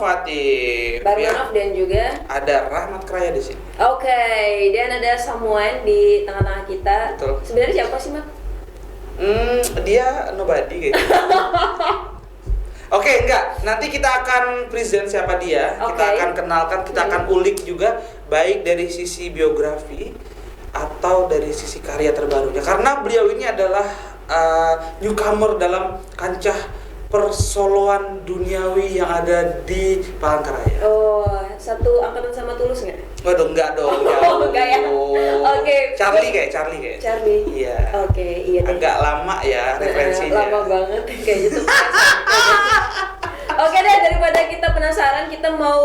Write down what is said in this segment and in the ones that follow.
inovatif. Baronov dan juga ada Rahmat Kraya di sini. Oke, dan ada someone di tengah-tengah kita. Betul. Sebenarnya siapa sih, Mak? Dia nobody gitu. Oke, enggak. Nanti kita akan present siapa dia. Kita Oke. akan kenalkan, kita akan ulik juga baik dari sisi biografi atau dari sisi karya terbarunya. Karena beliau ini adalah newcomer dalam kancah persoloan duniawi yang ada di Palangkaraya. Oh, satu angkatan sama Tulus nggak? Waduh, enggak dong. Oh, enggak ya? Oke. Charlie. Charlie. Iya. Oke, iya deh. Agak lama ya referensinya. Lama banget kayak gitu. Oke deh, daripada kita penasaran, kita mau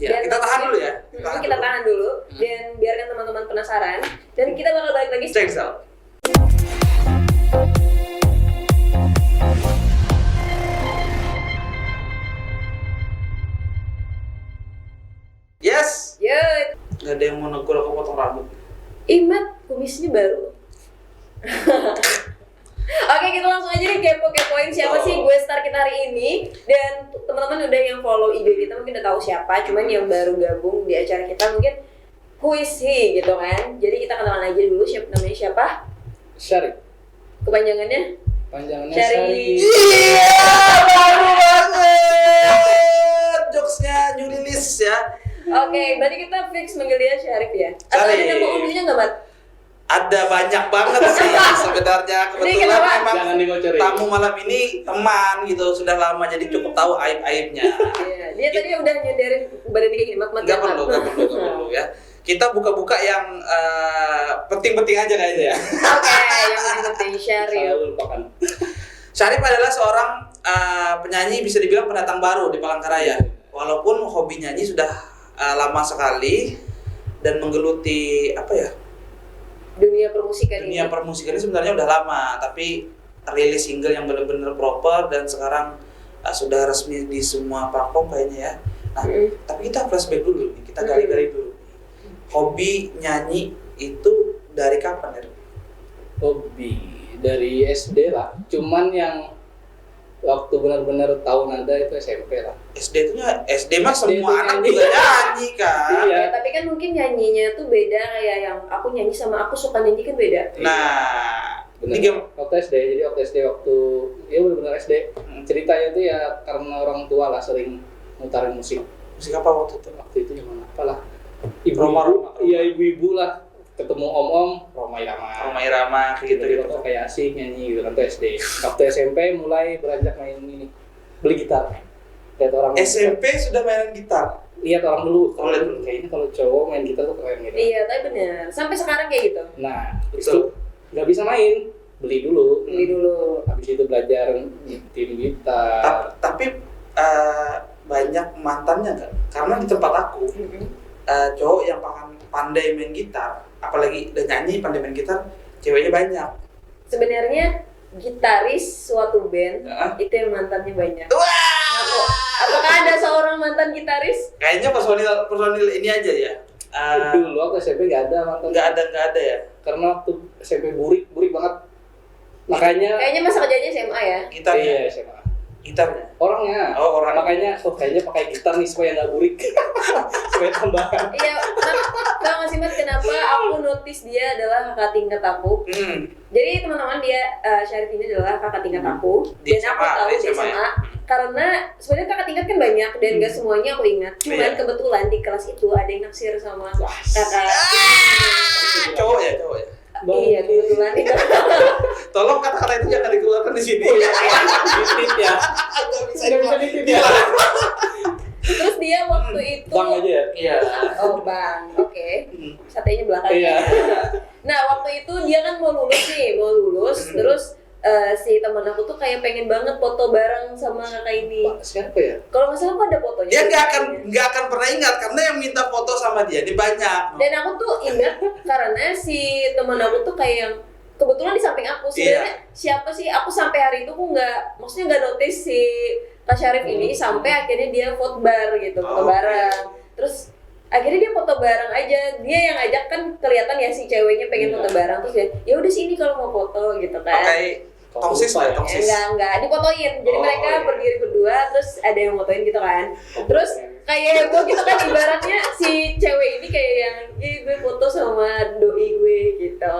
Ya, kita tahan dulu ya. Kita tahan dulu dan biarkan teman-teman penasaran dan kita bakal balik lagi. Check this out. Yes. Yuk, Gak ada yang mau negur aku potong rambut. Imat kumisnya baru. Oke, kita langsung aja nih kepo-kepoin siapa sih gue star kita hari ini. Dan teman-teman udah yang follow IG kita mungkin udah tahu siapa, cuman yang baru gabung di acara kita mungkin who is he gitu kan. Jadi kita kenalan aja dulu namanya siapa? Syarif. Kepanjangannya? Panjangannya Syarif. Iya, baru banget. Jokesnya new release ya. Oke, berarti kita fix manggil dia Syarif ya? Atau ada Syarif. nama umumnya nggak, Mat? Ada banyak banget sih sebenarnya. Kebetulan kenapa? memang Jangan dibocorin. tamu malam ini teman gitu, sudah lama jadi cukup tahu aib-aibnya. Iya, dia tadi udah nyadarin badannya kayak gini, Mat. Nggak perlu ya. Kita buka-buka yang penting-penting aja kayaknya ya. Oke, yang penting Syarif. Selalu lupakan. Syarif adalah seorang penyanyi bisa dibilang pendatang baru di Palangkaraya. Walaupun hobi nyanyi sudah lama sekali dan menggeluti Dunia permusikan dunia permusikan ini sebenarnya udah lama, tapi rilis single yang benar-benar proper dan sekarang sudah resmi di semua platform kayaknya ya. Nah, tapi kita flashback dulu nih, kita gali-gali dulu. Hobi nyanyi itu dari kapan ya? Hobi dari SD lah. Cuman yang waktu benar-benar tahu nada itu SMP lah. SD mah SD semua itu anak nyanyi. juga nyanyi kan. Iya. Ya, tapi kan mungkin nyanyinya tuh beda kayak yang aku nyanyi sama aku suka nyanyi kan beda. Nah, ini Bener. game Waktu SD, jadi waktu ya benar-benar SD. Ceritanya tuh ya karena orang tua lah sering mutarin musik. musik apa waktu itu? Waktu itu yang apalah. Roma. Iya, ibu-ibu lah. Ketemu om-om, Roma Irama. Roma Irama gitu. Gitu kayak asik nyanyi gitu kan tuh SD. Waktu SMP mulai beranjak main ini, beli gitar. Lihat orang main SMP sudah mainan gitar. gitar. Lihat orang dulu. Oh, lihat dulu. Kayaknya kalau cowok main gitar tuh keren gitu. Iya, tapi bener. Sampai sekarang kayak gitu. Nah, Betul. itu nggak bisa main, beli dulu. Beli dulu. Habis itu belajar tim gitar. Tapi banyak mantannya kan? Karena di tempat aku cowok yang pandai main gitar, apalagi udah nyanyi pandai main gitar, ceweknya banyak. Sebenarnya gitaris suatu band Heeh. itu yang mantannya banyak. Wah! Apakah ada seorang mantan gitaris? Kayaknya personil ini aja ya. Dulu waktu SMP nggak ada mantan. Nggak ada ya. Karena waktu SMP burik banget. Makanya Kayaknya masa kerjanya SMA ya. Gitarnya. iya SMA. Gitarnya. Orangnya. Oh, orang. Makanya kayaknya pakai gitar nih supaya nggak burik. Supaya tambahan. Iya, tau gak sih Mat kenapa aku notice dia adalah kakak tingkat aku. Jadi teman-teman dia Syarif ini adalah kakak tingkat aku Di dan aku SMA, tahu di di SMA. SMA karena sebenarnya kakak tingkat kan banyak dan gak semuanya aku ingat. Cuman Iya. kebetulan di kelas itu ada yang naksir sama kakak. Cowok ya. Iya kebetulan itu. Tolong kata-kata itu jangan dikeluarkan di sini. Ditip ya. Nggak bisa ditip ya. Terus dia waktu itu Bang aja ya. Iya. Oh bang, oke. Satenya belakang. Iya. Nah waktu itu dia kan mau lulus. Terus si teman aku tuh kayak pengen banget foto bareng sama kakak ini. Siapa ya? Kalau nggak salah kok ada fotonya. Dia nggak akan pernah ingat karena yang minta foto sama dia ini banyak. Dan aku tuh ingat karena si teman aku tuh kayak yang kebetulan di samping aku sebenarnya siapa sih? Aku sampai hari itu aku maksudnya nggak notice si Kak Syarif ini sampai akhirnya dia foto bar gitu, foto bareng. Terus akhirnya dia foto bareng aja, dia yang ngajak kan, kelihatan ya si ceweknya pengen foto bareng, terus ya udah sini kalau mau foto gitu kan. Pakai tongsis lah, tongsis. Enggak, difotoin. Jadi mereka berdiri berdua, terus ada yang fotoin gitu kan. Terus kayak gue gitu kan, ibaratnya si cewek ini kayak yang, gue foto sama doi gue gitu.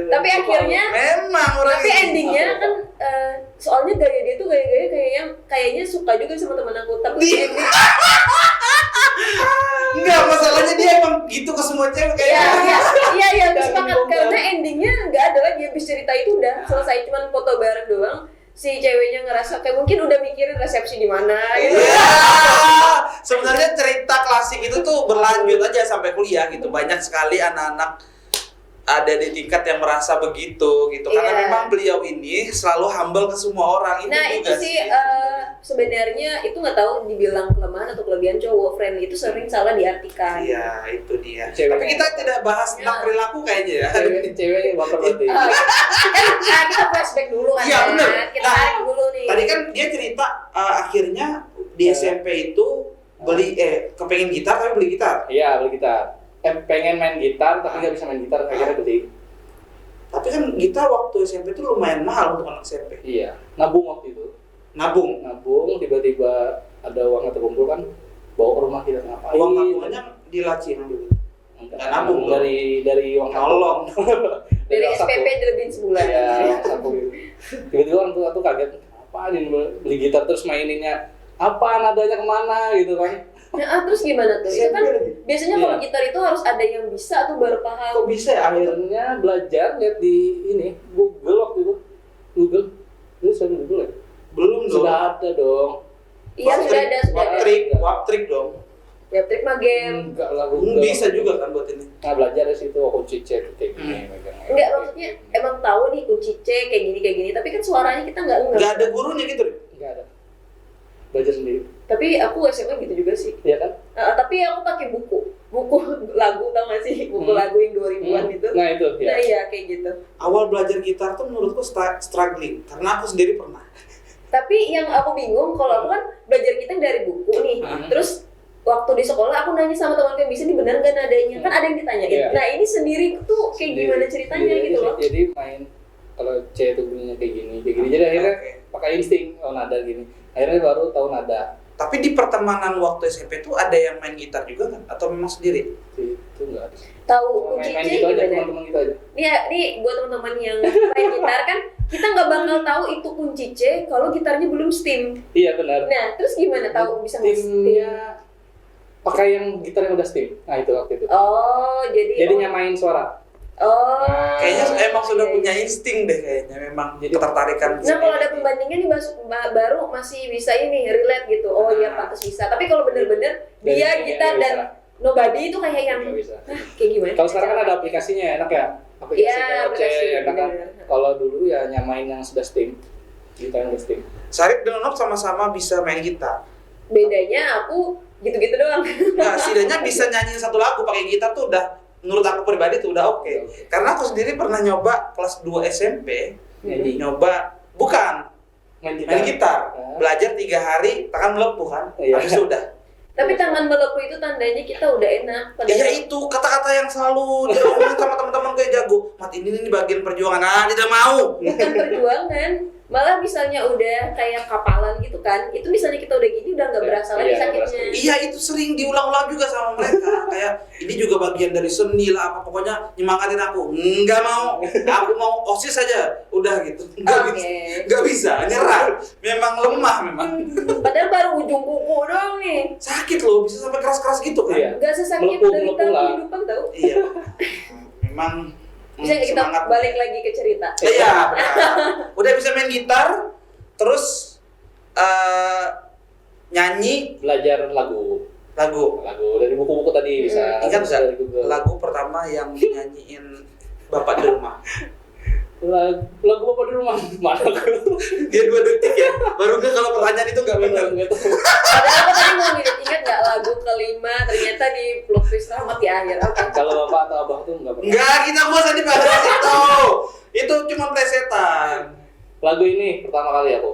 Tapi akhirnya, memang orang tapi endingnya kan, soalnya gaya dia tuh gaya-gaya kayak yang kayaknya suka juga sama teman aku. Tapi ending enggak, masalahnya dia emang gitu ke semua cewek kayak. Iya, sepakat karena endingnya nggak ada lagi, habis cerita itu udah selesai, cuman foto bareng doang. Si ceweknya ngerasa kayak mungkin udah mikirin resepsi di mana gitu. Iya. Sebenarnya cerita klasik itu tuh berlanjut aja sampai kuliah gitu. Banyak sekali anak-anak ada di tingkat yang merasa begitu gitu. Karena memang beliau ini selalu humble ke semua orang. Itu sih sebenarnya itu nggak tahu dibilang kelemahan atau kelebihan cowok. Friend itu sering salah diartikan. Iya, itu dia. Cewek. Tapi kita tidak bahas tentang perilaku kayaknya ya. Cewek baper berarti. Kita flashback dulu kan. Iya, bener. Kita tarik dulu nih. Tadi kan dia cerita akhirnya di SMP itu kepengen gitar tapi beli gitar. Iya, beli gitar. Pengen main gitar tapi nggak bisa main gitar, akhirnya beli. Tapi kan gitar waktu SMP itu lumayan mahal untuk anak SMP. Iya, nabung waktu itu. Nabung Tiba-tiba ada uangnya terkumpul kan, bawa ke rumah kita ngapain? uang nabungannya dilaci dulu. Nggak nabung dari uang nolong. Dari SPP dilebihin sebulan. Ya, saku gitu. Tiba-tiba orang tua tuh kaget, apa nih beli gitar terus maininnya apa, nadanya kemana gitu kan? Nah, terus gimana tuh? Itu kan biasanya kalau Iya. gitar itu harus ada yang bisa tuh baru paham. Kok bisa ya? Akhirnya belajar lihat di ini Google waktu itu. Itu sudah Google ya? Belum dong. Sudah ada dong. Iya, sudah ada. Waptrik dong. Webtrick mah game. Enggak lah Google. Bisa juga kan buat ini. Nah, belajar dari situ kunci C kayak gini megangnya. Enggak, maksudnya emang tahu nih kunci C kayak gini, tapi kan suaranya kita nggak ngerti. Nggak ada gurunya gitu deh. Enggak ada. Belajar sendiri. Tapi aku SMA gitu juga sih. Iya kan? Tapi aku pakai buku lagu, tau gak sih? Buku lagu yang 2000-an itu. Nah, itu ya. Nah iya, kayak gitu. Awal belajar gitar tuh menurutku struggling karena aku sendiri pernah. Tapi yang aku bingung, kalau aku kan belajar gitar dari buku nih. Terus waktu di sekolah aku nanya sama temanku yang bisa, ini benar nggak nadanya? Kan ada yang ditanyain. Iya. Nah ini sendiri tuh kayak gimana ceritanya gitu loh. Jadi main kalau C itu bunyinya kayak gini. Jadi akhirnya pakai insting, nada gini. Akhirnya baru tahu nada. Tapi di pertemanan waktu SMP tuh ada yang main gitar juga kan? Atau memang sendiri? Itu enggak ada. Tahu kunci Main C gitu aja, gimana? teman-teman gitu aja. Nih buat teman-teman yang main gitar kan, kita nggak bakal tahu itu kunci C kalau gitarnya belum stem. Iya benar. Nah terus gimana tahu bisa nge-stem? Steamnya pakai yang gitar yang udah steam. Nah itu waktu itu. Oh jadi nyamain suara. Oh. Kayaknya emang sudah iya. punya insting deh kayaknya, memang Jadi ketertarikan. Nah kalau ada pembandingnya nih baru masih bisa ini relate gitu. Oh iya pantas bisa. Tapi kalau bener-bener dia gitar dan nobody itu kayak yang Nggak bisa. kayak gimana? Kalau sekarang kan ada aplikasinya enak ya. Aplikasi Iya, kayak C aplikasi, enak kan. bener. Kalau dulu ya nyamain yang sudah steam. Gitar yang udah steam. Sarip dan Nop sama-sama bisa main gitar. Bedanya aku gitu-gitu doang. Nah, setidaknya bisa nyanyiin satu lagu pakai gitar tuh udah, menurut aku pribadi tuh udah oke. Karena aku sendiri pernah nyoba kelas 2 SMP, nyoba bukan Main main gitar, belajar 3 hari tangan melepuh kan, Iya. habis itu udah. Tapi tangan melepuh itu tandanya kita udah enak. Iya itu kata-kata yang selalu diomongin sama teman-teman kayak jago. Mat ini nih bagian perjuangan, tidak mau. Bukan perjuangan, malah misalnya udah kayak kapalan gitu kan, itu misalnya kita udah gini udah nggak berasa lagi Iya, sakitnya. berasa. Iya itu sering diulang-ulang juga sama mereka. Kayak ini juga bagian dari seni lah apa, pokoknya nyemangatin aku. Nggak mau, aku mau OSIS saja. Udah gitu. Nggak bisa, nyerah. Memang lemah memang. Padahal baru ujung kuku doang nih. Sakit loh, bisa sampai keras-keras gitu kan. Iya. Gak sesakit Melepuh dari lah. kehidupan tau. Iya. Memang Bisa nggak kita semangat. balik lagi ke cerita? Iya, benar. Udah bisa main gitar, terus nyanyi Belajar lagu dari buku-buku tadi bisa. Ingat bisa dari nggak Google. lagu pertama yang nyanyiin Bapak di rumah? Lagu apa di rumah? Mana aku? Dia 2 detik ya. Baru nggak kalau pertanyaan itu nggak benar. Padahal aku tadi mau ingat nggak lagu kelima ternyata di plot twist Rahmat di akhir. Oke. Kalau bapak atau abang tuh nggak pernah. Enggak, kita gua usah dibahas itu. Itu cuma plesetan. Lagu ini pertama kali aku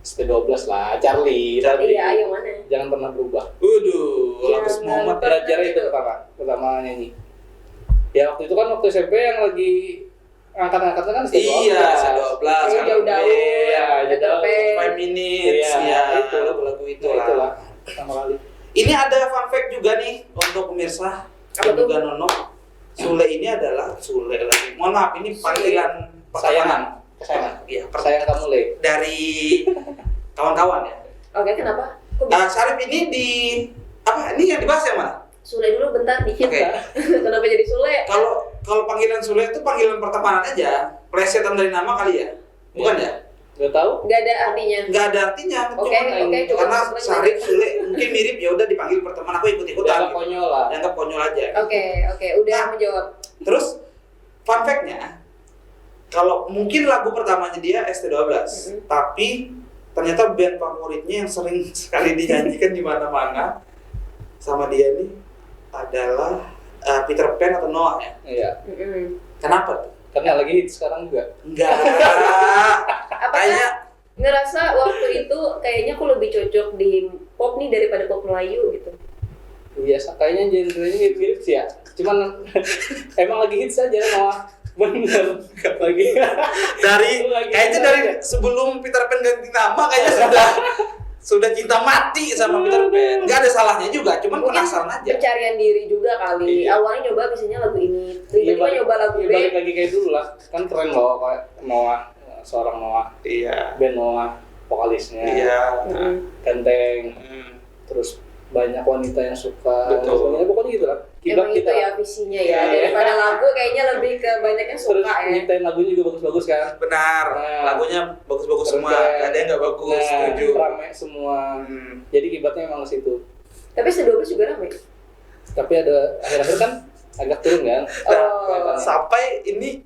ST12 lah, Charlie. Iya, yang mana? Jangan pernah berubah. Waduh, Agus Jangan Muhammad. pernah. Belajar itu pertama nyanyi. Ya waktu itu kan waktu SMP yang lagi angkat-angkatnya kan ST12. Iya, ST12. Yang jauh daun, Iya, Peter jauh. Pan. 5 minutes, Iya, ya, itu. lagu-lagu itu Nah, itulah lah. pertama kali. Ini ada fun fact juga nih untuk pemirsa Apa dan tuh? juga Nono. Sule ini adalah Sule lagi. Mohon maaf, ini panggilan Kesayangan. Iya, Sayang kamu, Le. dari kawan-kawan ya. Oke, kenapa? Kok bisa? Sarip ini di apa? Ini yang dibahas yang mana? Sule dulu bentar dikit. Oke. Kenapa jadi Sule? Kalau panggilan Sule itu panggilan pertemanan aja, plesetan dari nama kali ya, bukan ya? Gak tahu? Gak ada artinya. Nggak ada artinya, Oke, cuman oke, coba karena explain. Sarip Sule mungkin mirip ya udah dipanggil pertemanan, aku ikut-ikutan. Dianggap Gitu. konyol lah. Dianggap konyol aja. Oke, udah Nah. menjawab. Terus fun fact-nya, kalau mungkin lagu pertamanya dia ST12, tapi ternyata band favoritnya yang sering sekali dinyanyikan di mana-mana sama dia nih adalah Peter Pan atau Noah ya. Iya. Kenapa tuh? Karena lagi hit sekarang juga. Enggak. Apakah Kayak ngerasa waktu itu kayaknya aku lebih cocok di pop nih daripada pop Melayu gitu? Biasa kayaknya genre-nya mirip-mirip sih ya. Cuman emang lagi hits aja Noah. Bener. Lagi. kayaknya dari sebelum Peter Pan ganti nama kayaknya sudah cinta mati sama Peter Pan. Enggak ada salahnya juga, cuman Mungkin penasaran aja. pencarian diri juga kali. Iya. Awalnya nyoba misalnya lagu ini, tiba-tiba nyoba lagu B. Balik lagi kayak dulu lah. Kan keren loh kayak Noah, seorang Noah, Iya. band Noah, vokalisnya. Iya. Ganteng. Hmm. Terus banyak wanita yang suka. Betul. Pokoknya gitu lah. Emang Kiblat itu kita. ya visinya ya. Iya. Daripada lagu kayaknya lebih ke banyak yang Terus suka ya. nyiptain lagunya juga bagus-bagus kan. Benar. Nah. Lagunya bagus-bagus semua. Keren. Nggak ada yang nggak bagus. Nah, Setuju. rame semua. Jadi kiblatnya emang ke situ. Tapi S12 juga ramai. Tapi ada akhir-akhir kan agak turun kan. Oh. Sampai ini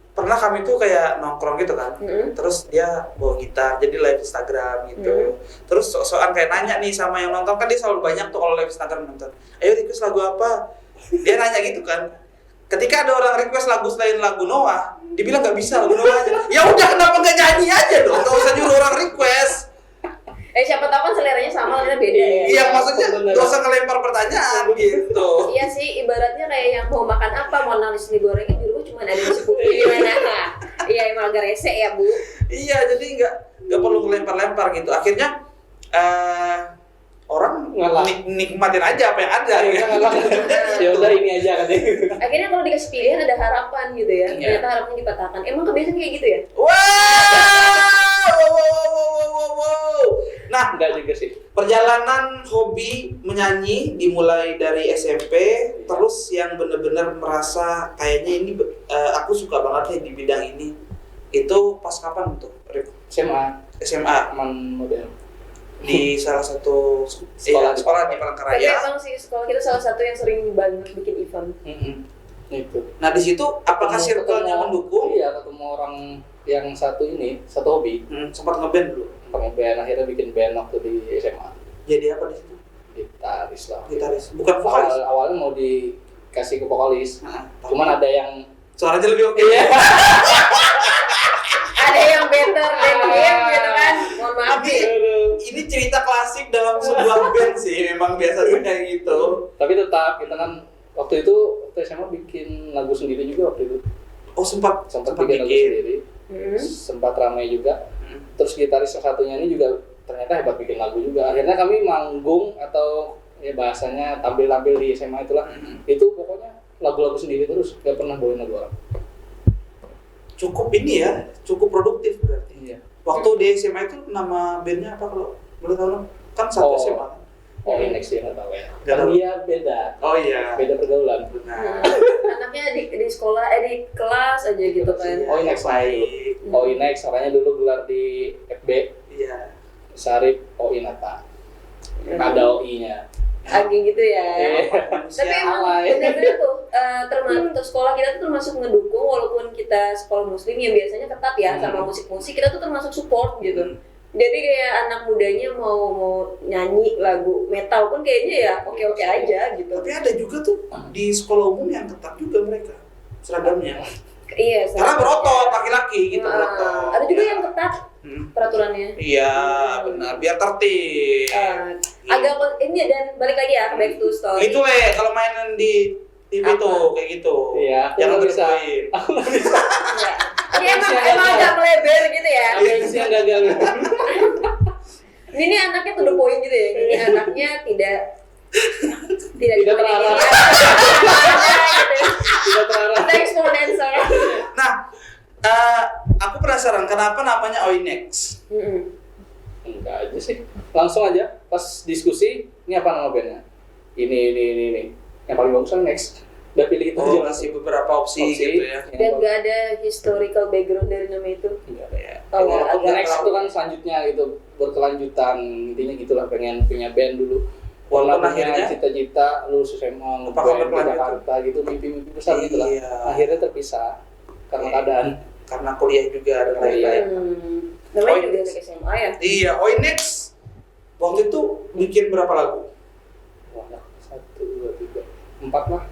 pernah kami tuh kayak nongkrong gitu kan. Terus dia bawa gitar, jadi live Instagram gitu. Terus soal kayak nanya nih sama yang nonton, kan dia selalu banyak tuh kalau live Instagram nonton. Ayo request lagu apa? Dia nanya gitu kan. Ketika ada orang request lagu selain lagu Noah, dibilang nggak bisa lagu Noah aja. Ya udah kenapa nggak nyanyi aja dong? Nggak usah nyuruh orang request. Siapa tahu kan seleranya sama, kita beda ya. Iya maksudnya bener. nggak usah ngelempar pertanyaan gitu. Iya sih, ibaratnya kayak yang mau makan apa, mau nangis digorengin di rumah cuma ada nasi putih gimana? Iya emang agak rese ya Bu. Iya jadi nggak perlu ngelempar-lempar gitu. Akhirnya orang Ngalah. nikmatin aja apa yang ada. Iya, ngalah. Ya udah ini aja kan deh. Akhirnya kalau dikasih pilihan ada harapan gitu ya. Iya. Ternyata harapannya dipatahkan. Emang kebiasaan kayak gitu ya? Wow. Nah, Enggak juga sih. perjalanan hobi menyanyi dimulai dari SMP, terus yang benar-benar merasa kayaknya ini aku suka banget nih di bidang ini. Itu pas kapan tuh? Rip? SMA SMA aman model. di salah satu Sekolah. sekolah di Tapi Palangkaraya. emang sih sekolah kita salah satu yang sering banget bikin event. Itu. Nah di situ apakah circle-nya mendukung? Iya, ketemu orang yang satu ini, satu hobi. Sempat ngeband dulu. Band akhirnya bikin band waktu di SMA. Jadi apa di situ? Gitaris lah. Gitaris, bukan vokalis. Awalnya mau dikasih ke vokalis. Nah, Cuman ada yang suaranya lebih oke. Iya. Ada yang better than him gitu kan. Mohon maaf nih. Ini cerita klasik dalam sebuah band sih, memang biasanya kayak gitu. Tapi tetap kita kan waktu itu SMA bikin lagu sendiri juga waktu itu. Oh sempat Bikin lagu sendiri. Hmm. Sempat ramai juga. Terus gitaris yang satunya ini juga ternyata hebat bikin lagu juga. Akhirnya kami manggung atau ya bahasanya tampil-tampil di SMA itulah. Itu pokoknya lagu-lagu sendiri terus, gak pernah bawain lagu orang. Cukup ini ya, cukup produktif berarti. Iya. Waktu di SMA itu nama bandnya apa kalau boleh tahu? Kan satu SMA kan? Oh, next dia nggak tahu ya. Nggak Kan tahu. dia beda, Oh iya. beda pergaulan. Benar. Anaknya di sekolah, di kelas aja gitu kan. Oh, next baik. Oh, next makanya dulu gelar di FB Iya. Sarip Oinata. Ada OI-nya. Agak gitu ya. Manusia Tapi emang alay. benar-benar tuh termasuk sekolah kita tuh termasuk ngedukung walaupun kita sekolah muslim yang biasanya ketat ya sama musik-musik, kita tuh termasuk support gitu. Jadi kayak anak mudanya mau nyanyi lagu metal pun kayaknya ya oke-oke aja gitu. Tapi ada juga tuh di sekolah umum yang ketat juga mereka seragamnya. Iya, Karena berotot laki-laki gitu berotot. Ada juga yang ketat peraturannya. soalnya. Iya, benar. Biar tertib. Agak ini dan balik lagi ya back to story. Itu kalau mainan di TV tuh kayak gitu. Iya, Jangan aku bisa. terpoin. Iya. Ini emang agak melebar gitu ya. Gengsi yang gagal. Ini anaknya to the point gitu ya. Ini anaknya tidak terarah. Tidak terarah. Thanks for the answer. Nah, aku penasaran kenapa namanya Oinex? Enggak aja sih. Langsung aja pas diskusi, ini apa nama bandnya? Ini. Yang paling bagus kan next. Udah pilih itu aja. Masih beberapa opsi gitu ya. Dan nggak ada historical background dari nama itu. Enggak ada ya. Oh, Kalau agak next itu kan selanjutnya gitu, berkelanjutan. Intinya gitulah, pengen punya band dulu. Walaupun Warna punya akhirnya cita-cita lulus SMA ngeband di Jakarta gitu, mimpi-mimpi besar gitu lah. Iya. Akhirnya terpisah karena keadaan. Karena kuliah juga dan lain-lain. Namanya juga anak SMA ya. Iya, Oinex waktu itu bikin berapa lagu? Wah, 1, 2, 3, 4 lah.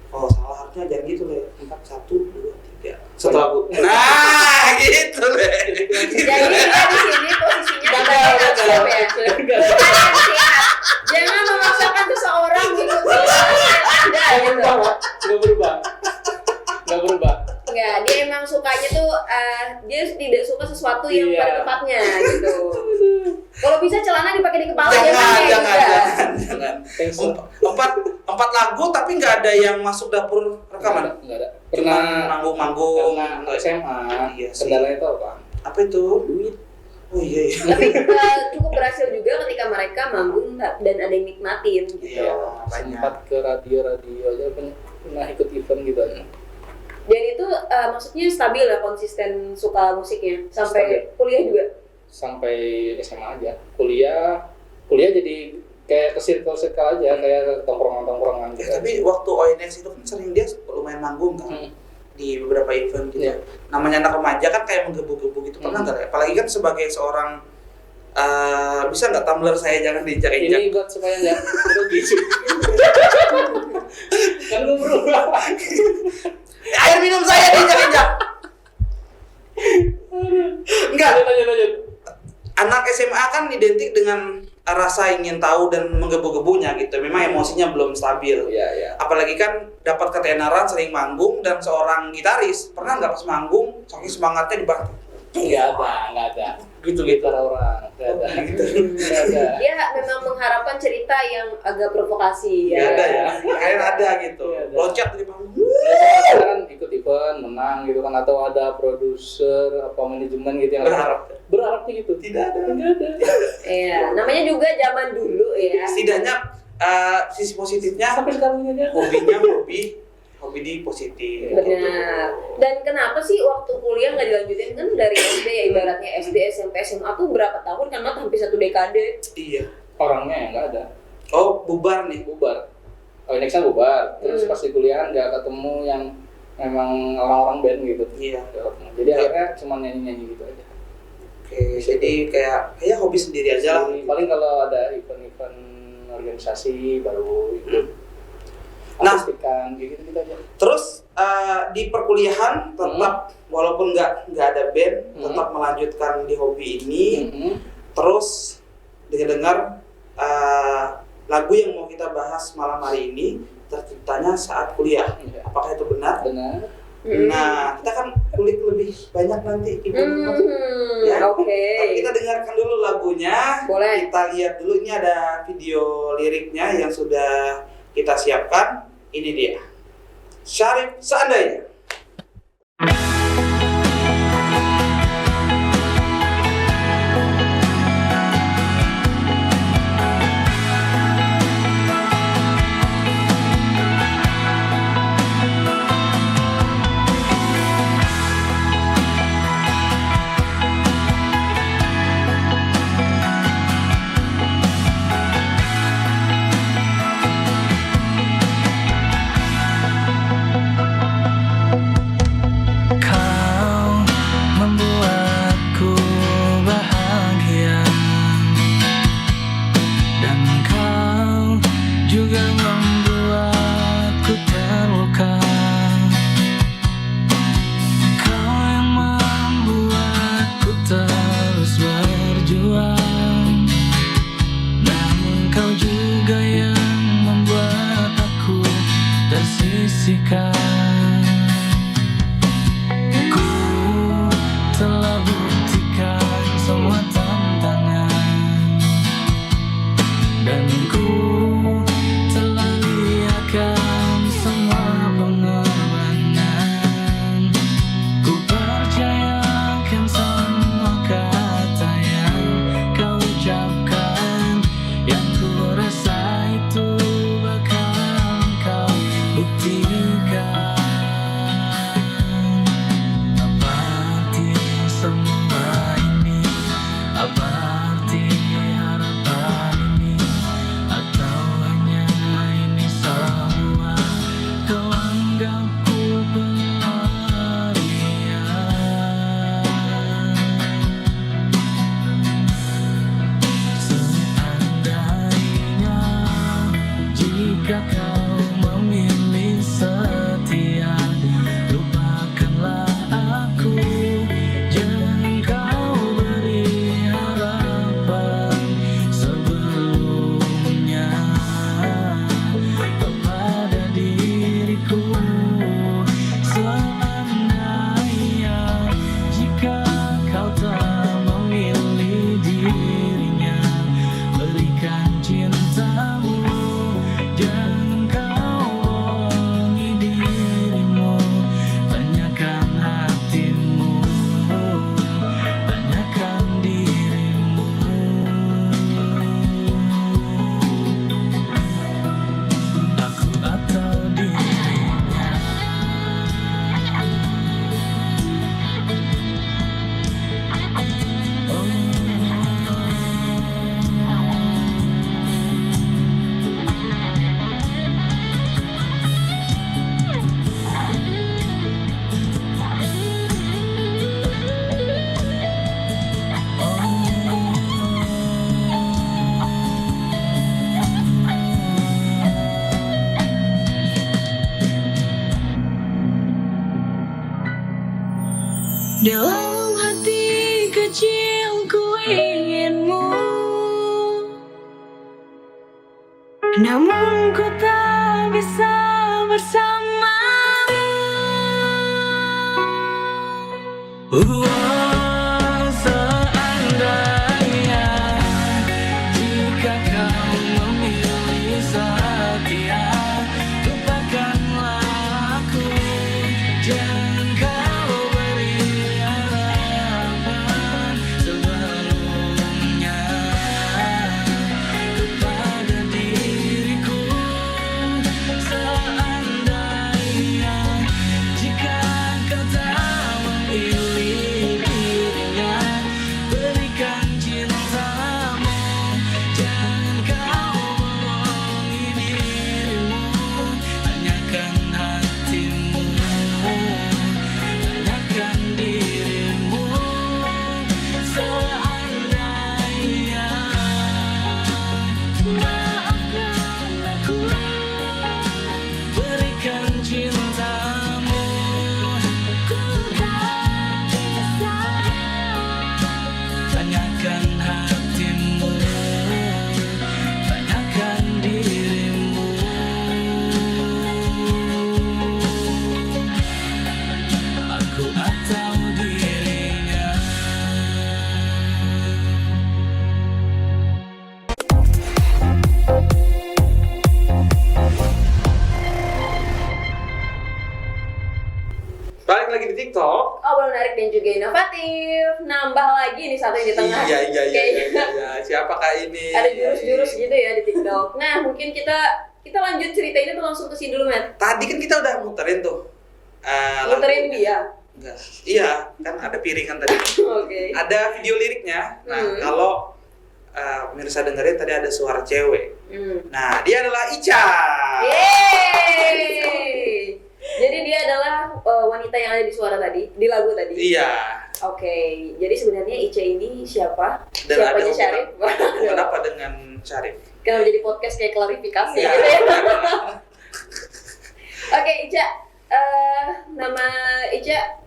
Oh, salah harusnya jangan gitu Le. 4, 1, 2, 3. Satu lagu. Nah, gitu Le. Jadi kita di sini posisinya sebagai nasib ya. Bukan siap. Jangan memaksakan seseorang mengikuti yang ada gitu. Nggak berubah. Enggak, dia emang sukanya tuh dia tidak suka sesuatu yang pada tempatnya gitu. Kalau bisa celana dipakai di kepala Jangan. Thanks. Empat lagu tapi nggak ada yang masuk dapur rekaman. Nggak ada. Cuma Pernah manggung-manggung. karena SMA. Iya sih. Kendalanya itu apa? Apa itu? Duit. Oh iya. Tapi cukup berhasil juga ketika mereka manggung dan ada yang nikmatin gitu. Iya, banyak. Sempat ke radio aja pernah ikut event gitu aja. Dan itu maksudnya stabil ya, konsisten suka musiknya sampai kuliah juga. Sampai SMA aja. Kuliah jadi kayak ke circle aja, kayak tongkrongan gitu. Tapi waktu Oinex itu kan sering dia lumayan manggung kan. Di beberapa event gitu. Iya. Namanya anak remaja kan kayak menggebu-gebu gitu. Pernah nggak? Apalagi kan sebagai seorang bisa nggak tumbler saya jangan diinjak-injak. Ini buat supaya nggak rugi. Kan gue berubah. Air minum saya diinjak-injak. Enggak. Lanjut. Anak SMA kan identik dengan rasa ingin tahu dan menggebu-gebunya gitu. Memang emosinya belum stabil. Iya. Apalagi kan dapat ketenaran sering manggung dan seorang gitaris pernah nggak pas manggung saking semangatnya dibantu. Nggak ada. Gitu orang. Nggak ada. Nggak ada. Dia memang mengharapkan cerita yang agak provokasi Nggak ya. ada ya. Kalian ada gitu. Nggak ada. Loncat di panggung. Kan ikut event menang gitu kan, atau ada produser apa manajemen gitu yang berharapnya gitu. Tidak ada. Iya, namanya juga zaman dulu ya. Setidaknya sisi positifnya Sampai sekarang ini aja. hobinya hobi di positif. Benar. Dan kenapa sih waktu kuliah nggak dilanjutin, kan dari SD ya, ibaratnya SD, SMP, SMA tuh berapa tahun kan, hampir 1 dekade. Iya. Orangnya yang nggak ada. Oh, bubar nih. Bubar. Nextnya bubar. Terus pas di kuliahan nggak ketemu yang memang orang-orang band gitu. Iya. Nggak ketemu. Jadi akhirnya cuma nyanyi gitu aja. Oke, jadi kayak hobi sendiri aja lah. Paling kalau ada event-event organisasi baru ikut. Nah, pastikan gitu aja. Terus di perkuliahan tetap walaupun nggak ada band, tetap melanjutkan di hobi ini. Terus dengar lagu yang mau kita bahas malam hari ini terciptanya saat kuliah. Apakah itu benar? Benar. Nah, kita kan kulik lebih banyak nanti Ibu. Ya. Oke. Kita dengarkan dulu lagunya. Boleh. Kita lihat dulu, ini ada video liriknya yang sudah kita siapkan. Ini dia. Syarif Seandainya. Dalam hati kecilku inginmu, namun ku tak bisa bersamamu. Seandainya jika kau memilih setia, lupakanlah aku. Jangan kau beri harapan sebelumnya kepada diriku. Seandainya jika kau tak memilih dirinya, berikan cintamu. Jangan kau bohongi dirimu, tanyakan hatimu, tanyakan dirimu. Seandainya maafkan aku, berikan cintamu. Ku tak bisa, tanyakan hatimu, tanyakan dirimu. Aku atau dirinya. Balik lagi di TikTok. Obrolan menarik dan juga inovatif. Nambah lagi nih satu yang di tengah. Iya. Kayaknya Siapakah ini? ada jurus-jurus gitu ya di TikTok. Nah, mungkin kita lanjut cerita ini tuh langsung ke sini dulu, Matt. Tadi kan kita udah muterin tuh. Muterin dia. Enggak. Iya, kan ada piringan tadi. Oke. Ada video liriknya. Nah, kalau pemirsa dengerin tadi ada suara cewek. Nah, dia adalah Ica. Yeay. Jadi dia adalah wanita yang ada di suara tadi, di lagu tadi. Iya. Oke. Jadi sebenarnya Ica ini siapa? Dan ada Siapanya Syarif? Kenapa dengan Syarif? Kenapa jadi podcast kayak klarifikasi Iya. gitu ya? Oke, Ica. Nama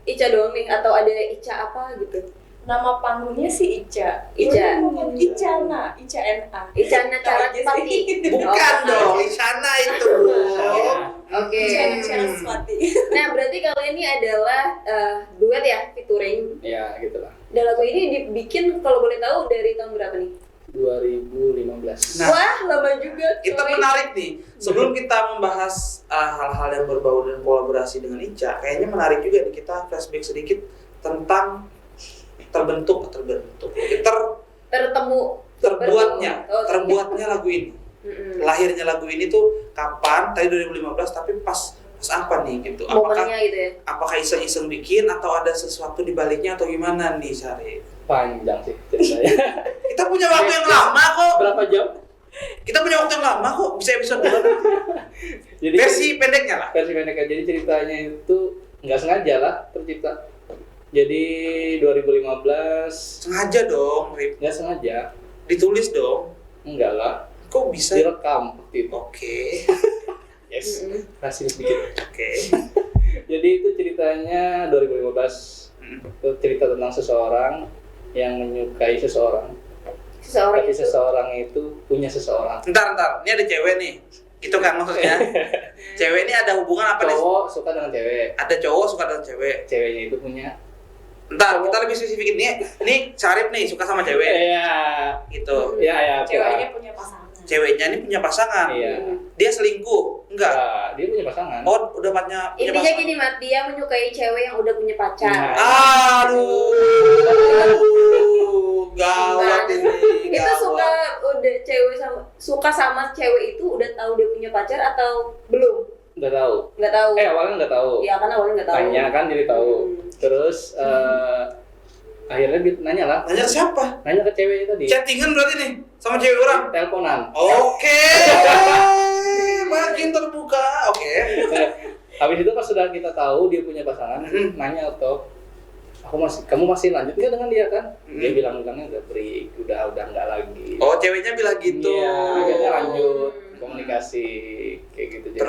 Ica doang nih atau ada Ica apa gitu? Nama panggungnya sih Ica. Ica. Icana, Ica-N-A. Icana Carapati. Bukan Oh, dong, Isyana itu. Oke. Icana Carapati. Nah, berarti kalian ini adalah duet ya, featuring. Ya gitulah. Dan lagu ini dibikin kalau boleh tahu dari tahun berapa nih? 2015. Nah, Wah, lama juga. Kita coy. menarik nih. Sebelum kita membahas hal-hal yang berbau dan kolaborasi dengan Ica, kayaknya menarik juga nih kita flashback sedikit tentang terbuatnya lagu ini. Lahirnya lagu ini tuh kapan? Tadi 2015, tapi pas apa nih gitu? Momennya gitu ya. Apakah iseng-iseng bikin atau ada sesuatu di baliknya atau gimana nih, Syarif? Panjang sih ceritanya. Kita punya waktu yang lama kok. Berapa jam? Kita punya waktu yang lama kok. Bisa episode 2. Jadi Versi pendeknya lah. versi pendeknya. Jadi ceritanya itu nggak sengaja lah tercipta. Jadi 2015 Sengaja dong, Rip. nggak sengaja, Ditulis dong. enggak lah, Kok bisa? direkam waktu itu. Oke. Yes, kasih sedikit. Oke. Jadi itu ceritanya 2015. Itu cerita tentang seseorang yang menyukai seseorang. Seseorang Tapi itu. seseorang itu punya seseorang. Ntar. Ini ada cewek nih. Itu kan maksudnya. Cewek ini ada hubungan apa nih? Cowok suka dengan cewek. Ada cowok suka dengan cewek. Ceweknya itu punya. Ntar, kita lebih spesifik ini Syarif nih suka sama cewek. Iya. Gitu. Iya ya. Ceweknya punya pasangan. Ceweknya ini punya pasangan. Iya. Dia selingkuh? Enggak. Nah, dia punya pasangan. Oh, udah punya Intinya pasangan. gini, Mat, dia menyukai cewek yang udah punya pacar. Nah. Aduh. Gawat ini. Itu Gawat. suka sama cewek itu udah tahu dia punya pacar atau belum? Udah tahu. Nggak tahu. Awalnya nggak tahu. Ya kan awalnya nggak tahu. Tanya kan jadi tahu. Terus akhirnya dia nanya lah. Nanya ke siapa? Nanya ke ceweknya tadi. Chattingan berarti nih sama cewek orang. Teleponan. Oke. Makin terbuka. Oke. Habis itu pas sudah kita tahu dia punya pasangan, nanya atau kamu masih lanjut nggak dengan dia kan? Dia bilangnya udah break, udah nggak lagi. Oh, ceweknya bilang gitu. Iya, akhirnya lanjut komunikasi kayak gitu.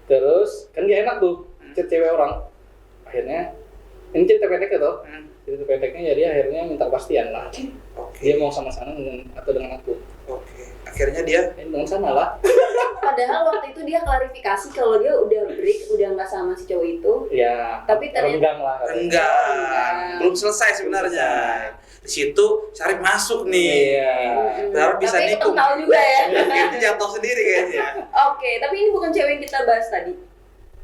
Terus kan gak enak tuh chat cewek orang. Akhirnya Ini cerita pendeknya tuh. Hmm. Cerita pendeknya jadi akhirnya minta kepastian lah. Oke. Dia mau sama sana atau dengan aku. Oke. Akhirnya dia Dengan sana lah. Padahal waktu itu dia klarifikasi kalau dia udah break, udah nggak sama si cowok itu. Ya. Tapi ternyata- renggang lah. enggak, belum selesai sebenarnya. Di situ Syarif masuk nih. Iya. Berharap bisa Tapi itu nikung. kental juga ya. Itu jatuh sendiri kayaknya. Oke, tapi ini bukan cewek yang kita bahas tadi.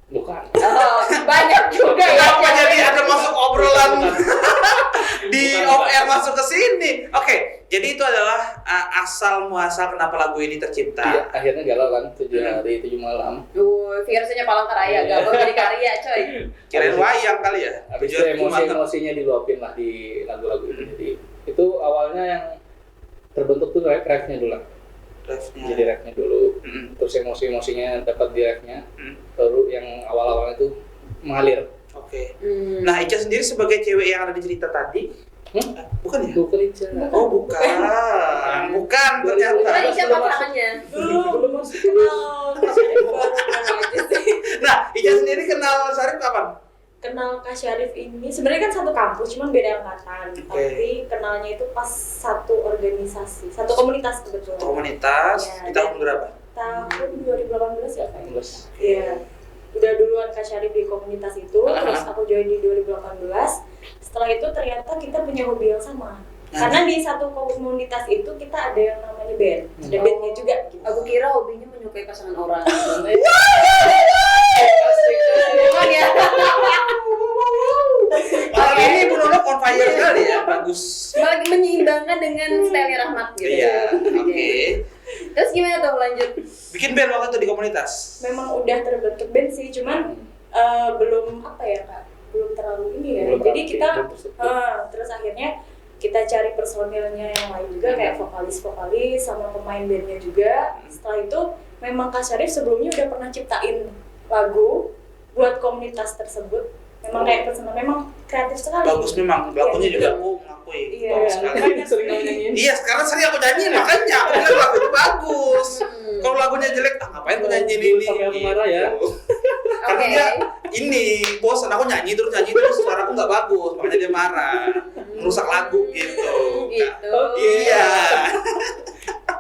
Bukan. Oh, banyak juga ya. Kenapa cewek. jadi ada masuk obrolan di Bukan, off Pak. air masuk ke sini? Oke, jadi itu adalah asal muasal kenapa lagu ini tercipta. Iya, akhirnya galau kan 7 hari 7 malam. Virusnya Palangkaraya, Iya. gak mau jadi karya coy. Kirain wayang kali ya. Habis itu Tujuan gimana? emosi-emosinya diluapin lah di lagu-lagu itu. Jadi itu awalnya yang terbentuk tuh refnya dulu lah. Refnya. Jadi refnya dulu. Mm. Terus emosi-emosinya dapat di refnya. Mm. Baru yang awal-awalnya itu mengalir. Oke. Nah, Ica sendiri sebagai cewek yang ada di cerita tadi, bukan ya? Bukan Ica. Oh, bukan. Bukan ternyata. Bukan Ica pasangannya. Belum kenal Kak Syarif baru aja sih. Nah, Ica sendiri kenal Syarif kapan? Kenal Kak Syarif ini sebenarnya kan satu kampus, cuman beda angkatan. Oke. Tapi kenalnya itu pas satu organisasi, satu komunitas kebetulan. Komunitas Ya, di tahun berapa? Tahun 2018 ya kayaknya. Terus Iya. Udah duluan Kak Syarif di komunitas itu, terus aku join di 2018. Setelah itu ternyata kita punya hobi yang sama. Karena di satu komunitas itu kita ada yang namanya band, ada bandnya juga gitu. Aku kira hobinya menyukai pasangan orang. asik. Bukan ya? Malam ini Bu Nono on fire sekali ya, bagus. Malah menyeimbangkan dengan style Rahmat gitu. Iya, oke. Terus gimana tuh lanjut? Bikin band waktu itu di komunitas. Memang udah terbentuk band sih, cuman belum apa ya Kak, belum terlalu ini ya. Belum Jadi rapi, kita belum terstruktur. terus akhirnya kita cari personilnya yang lain juga kayak vokalis sama pemain bandnya juga. Setelah itu memang Kak Syarif sebelumnya udah pernah ciptain lagu buat komunitas tersebut. Memang kayak personal, memang kreatif sekali. Bagus memang, lagunya Iya, juga betul. aku ngakui. Iya. Bagus sekali. Sering nyanyiin. Iya, sekarang sering aku nyanyiin makanya aku bilang lagu itu bagus. Kalau lagunya jelek, ngapain aku nyanyiin ini? Sampai aku marah ya. Gitu. Karena Oke. dia ini bosan aku nyanyi terus suara aku nggak bagus, makanya dia marah, merusak lagu gitu. Gitu. Iya,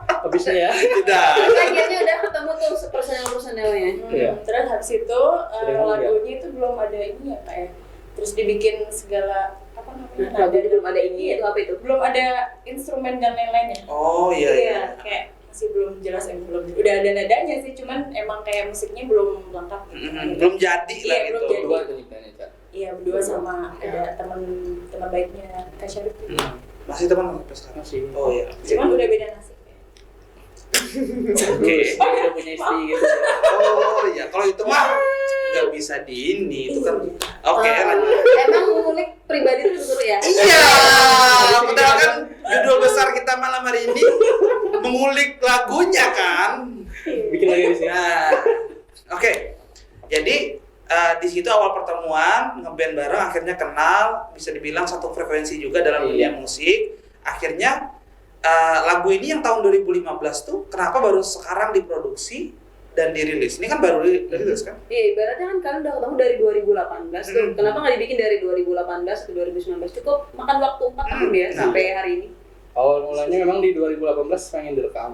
Habisnya ya. tidak. Terus akhirnya udah ketemu tuh personel-personelnya. Iya. Terus habis itu Sering lagunya itu belum ada ini ya Kak ya. Terus dibikin segala apa namanya? Lagunya belum ada ini, itu apa itu? Belum ada instrumen dan lain-lainnya. Oh iya. Kayak masih belum jelas belum. Udah ada nadanya sih, cuman emang kayak musiknya belum lengkap. Gitu. Belum jadi lah Iya, gitu. belum jadi. Berdua itu nyiptainnya, Cak. Iya berdua sama Iya. ada teman baiknya Kak Syarif juga. Masih teman sampai sekarang? Masih. Oh iya. Cuman udah beda nasib. Oke. Dia udah punya istri gitu. Oh iya, kalau itu mah nggak bisa di ini itu kan. Oke, lanjut. Emang ngulik pribadi itu seru ya? Iya, padahal kan judul besar kita malam hari ini mengulik lagunya kan. Bikin lagi di sini. Nah, oke. Jadi di situ awal pertemuan ngeband bareng, akhirnya kenal, bisa dibilang satu frekuensi juga dalam dunia musik. Akhirnya lagu ini yang tahun 2015 tuh kenapa baru sekarang diproduksi dan dirilis? Ini kan baru dirilis kan? Iya, ibaratnya kan kalian udah ketemu dari 2018 tuh. Kenapa nggak dibikin dari 2018 ke 2019? Cukup makan waktu 4 tahun ya sampai hari ini. Awal mulanya memang di 2018 pengen direkam.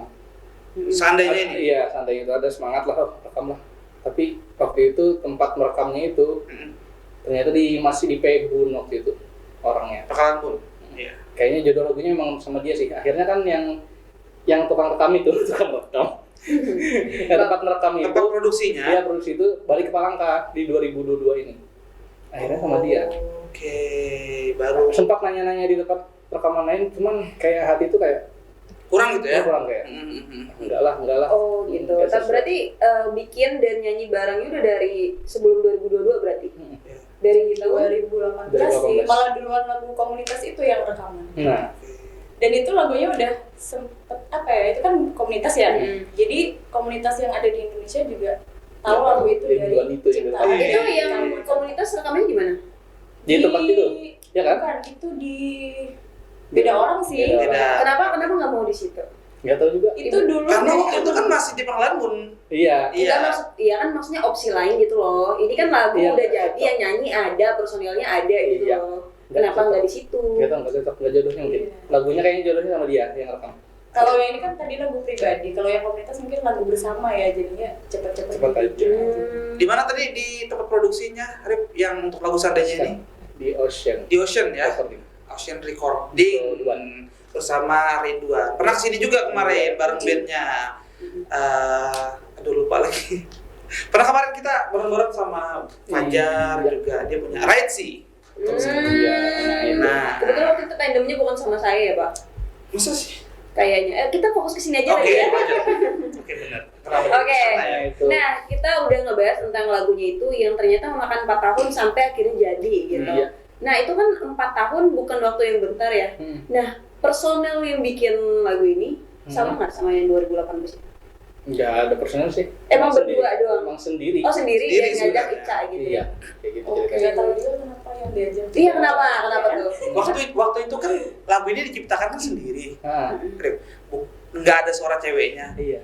Seandainya ini. Iya, seandainya itu ada semangat lah, rekam lah. Tapi waktu itu tempat merekamnya itu ternyata masih di Pebun waktu itu orangnya. Bakalan pun. Iya. Kayaknya jodoh lagunya memang sama dia sih. Akhirnya kan yang tukang rekam itu, tukang rekam. Yang tempat merekam itu, Tempat produksinya. dia produksi itu balik ke Palangka di 2022 ini. Akhirnya sama dia. Oke, baru Sempat nanya-nanya di tempat rekaman lain, cuman kayak hati itu kayak kurang gitu ya. kurang kayak. Enggak lah. Oh gitu. Nggak Tapi sesuai. berarti bikin dan nyanyi barengnya udah dari sebelum 2022 berarti? Ya. Dari tahun 2018 sih, malah duluan lagu komunitas itu yang rekaman. Nah, Dan itu lagunya udah sempet apa ya, itu kan komunitas ya. Jadi komunitas yang ada di Indonesia juga tahu Ya, lagu itu di dari bulan itu yang ciptaan. direkam. itu yang komunitas rekamnya gimana? di tempat itu, ya kan? Bukan, itu di beda orang sih. Beda orang. Beda. Kenapa nggak mau di situ? Nggak tahu juga. Itu dulu Karena dari waktu itu kan masih di Pengadilan Mun. Iya. Iya kan maksudnya opsi lain gitu loh. Ini kan lagu Iya. udah jadi, yang nyanyi ada, personilnya ada gitu Iya. loh. Nggak Kenapa cocok. nggak di situ? Nggak tahu, nggak cocok, nggak jodohnya mungkin. Iya. Lagunya kayaknya jodohnya sama dia yang rekam. Kalau yang ini kan tadi lagu pribadi, kalau yang komunitas mungkin lagu bersama ya, jadinya cepet-cepet Cepet aja. dibikin aja. Di mana tadi di tempat produksinya, Rip, yang untuk lagu Seandainya ini? Di Ocean. Di Ocean ya. Recording. Ocean Recording Ridwan. bersama Ridwan. Pernah kesini juga kemarin bareng bandnya. Aduh lupa lagi. Pernah kemarin kita bareng-bareng sama Fajar Iya. juga. Dia punya Right sih. Iya. Nah, Kebetulan waktu itu tandemnya bukan sama saya ya Pak. masa sih? Kayaknya. Kita fokus ke sini aja Oke, lagi ya. oke benar. Kenapa? Oke. Sana ya? Itu. Nah, kita udah ngebahas tentang lagunya itu yang ternyata memakan 4 tahun sampai akhirnya jadi gitu. Iya. Nah, itu kan 4 tahun bukan waktu yang bentar ya. Nah, personel yang bikin lagu ini sama nggak sama yang 2018 itu? Nggak ada personel sih. Emang sendiri. berdua doang? Emang sendiri. Oh, sendiri Sendiri yang ngajak sebenarnya. Ica gitu Iya. ya? Kayak gitu Oke, ceritanya. nggak tahu juga kenapa yang diajak. Iya, kenapa? Kenapa tuh? Waktu itu kan lagu ini diciptakan kan sendiri. Ah, Rip. Nggak ada suara ceweknya. iya.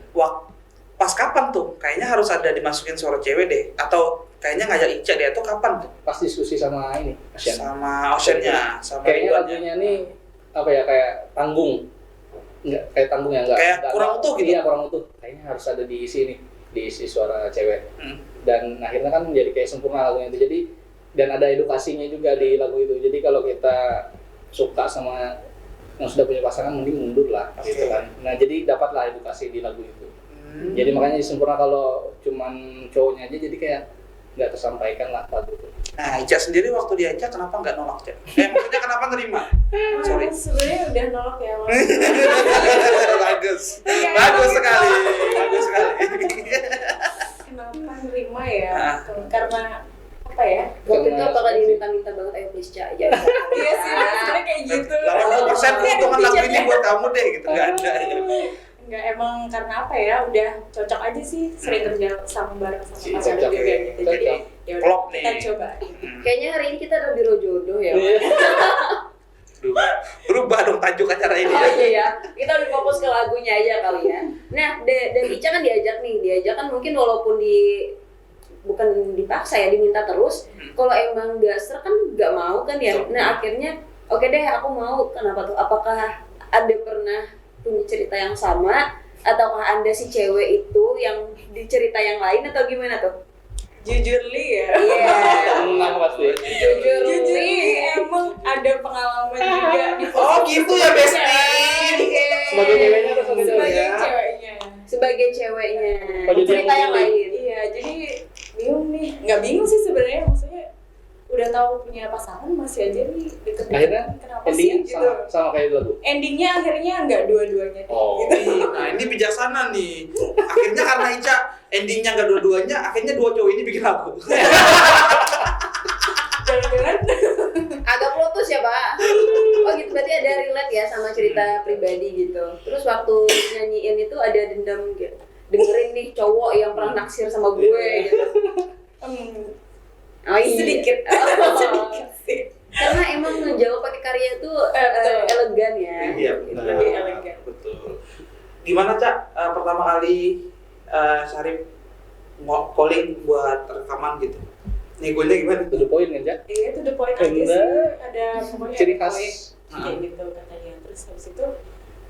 Pas kapan tuh? Kayaknya harus ada dimasukin suara cewek deh. Atau kayaknya ngajak Ica deh. Atau kapan tuh? Pas diskusi sama ini, Ocean. Sama Ocean-nya, sama Kayaknya Ridwan-nya. lagunya nih apa ya, kayak tanggung. Enggak, kayak tanggung ya, enggak. Kayak enggak- kurang utuh gitu? Iya, kurang utuh. Kayaknya harus ada diisi nih, diisi suara cewek. Hmm. Dan akhirnya kan jadi kayak sempurna lagunya itu. Jadi dan ada edukasinya juga di lagu itu. Jadi kalau kita suka sama yang sudah punya pasangan mending mundur lah gitu Oke. kan. Nah, jadi dapatlah edukasi di lagu itu. Hmm. Jadi makanya sempurna kalau cuman cowoknya aja, jadi kayak nggak tersampaikan lah lagu itu. Nah, Ica sendiri waktu diajak kenapa nggak nolak, Cak? Maksudnya kenapa nerima? Sorry. Sebenarnya udah nolak ya. Mas. Bagus. Iya, Bagus gitu. sekali. Bagus sekali. Kenapa nerima ya? Ah. Karena apa ya? Waktu itu Karena- apakah diminta-minta banget, ayo please Ca aja. Iya sih, sebenarnya kayak gitu. 80% keuntungan lagu ini buat kamu deh gitu. Nggak ada ya. Enggak, emang karena apa ya? Udah cocok aja sih, sering kerja sama bareng sama Si pasangan cocok juga ya. gitu. Jadi Cocok. ya Klop udah kita nih. coba. Kayaknya hari ini kita ada biro jodoh ya. Iya. Duh, berubah dong tajuk acara ini Oh ya. iya ya, kita lebih fokus ke lagunya aja kali ya. Nah, dan Ica kan diajak kan mungkin walaupun bukan dipaksa ya, diminta terus. Kalau emang nggak serak kan nggak mau kan ya. Nah akhirnya oke deh aku mau. Kenapa tuh? Apakah ada pernah punya cerita yang sama? Ataukah anda si cewek itu yang di cerita yang lain atau gimana tuh? Jujur Li ya. Iya. Menang pasti. Jujur Jujur Li. Li emang ada pengalaman juga di Oh gitu ya, Besti. Sebagai ceweknya atau sebagai sebagai Ya. ceweknya. Sebagai ceweknya. Oh, jadi Cerita yang yang milih. lain. Iya, jadi bingung nih. Nggak bingung sih sebenarnya, maksudnya udah tahu punya pasangan masih aja nih deket-deket. Akhirnya Kenapa endingnya sih gitu? sama kayak lagu. Endingnya akhirnya nggak dua-duanya nih, Oh. gitu. Nah ini bijaksana nih. Akhirnya karena Ica endingnya nggak dua-duanya, akhirnya dua cowok ini bikin lagu. Jangan-jangan Agak putus ya Pak. Oh gitu, berarti ada relate ya sama cerita pribadi gitu. Terus waktu nyanyiin itu ada dendam gitu. Dengerin nih cowok yang pernah naksir sama gue gitu. Oh iya. sedikit, Oh. sedikit sih. Karena emang ngejawab pakai karya itu Betul. elegan ya. Iya, Gitu. Lebih elegan. Betul. Gimana, Cak? Pertama kali Syarif mau calling buat rekaman gitu. Negonya gimana? To the point kan, Jak? Iya, itu the point aja Bener. sih. Ada pokoknya Ciri ada khas. point, kayak gitu katanya. Terus habis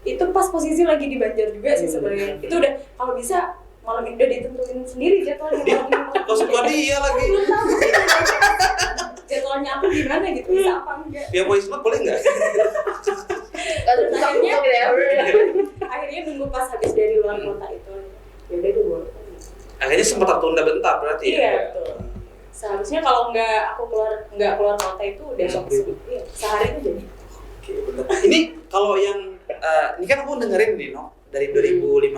itu pas posisi lagi di Banjar juga sih sebenarnya. Itu udah kalau bisa malam ini udah ditentuin sendiri jadwalnya malam ini. Kok suka dia lagi? Belum tahu sih. Jadwalnya aku gimana gitu, bisa apa enggak? Ya voice note boleh nggak? Kalau Terus akhirnya akhirnya- gitu ya. Akhirnya nunggu pas habis dari luar kota itu. Ya udah dulu. Akhirnya sempat tertunda bentar berarti ya? Iya, betul. Seharusnya kalau nggak keluar kota itu udah Besok langsung. itu. Iya, sehari itu jadi. Oke, bener. Ini kalau yang ini kan aku dengerin nih, no, dari 2015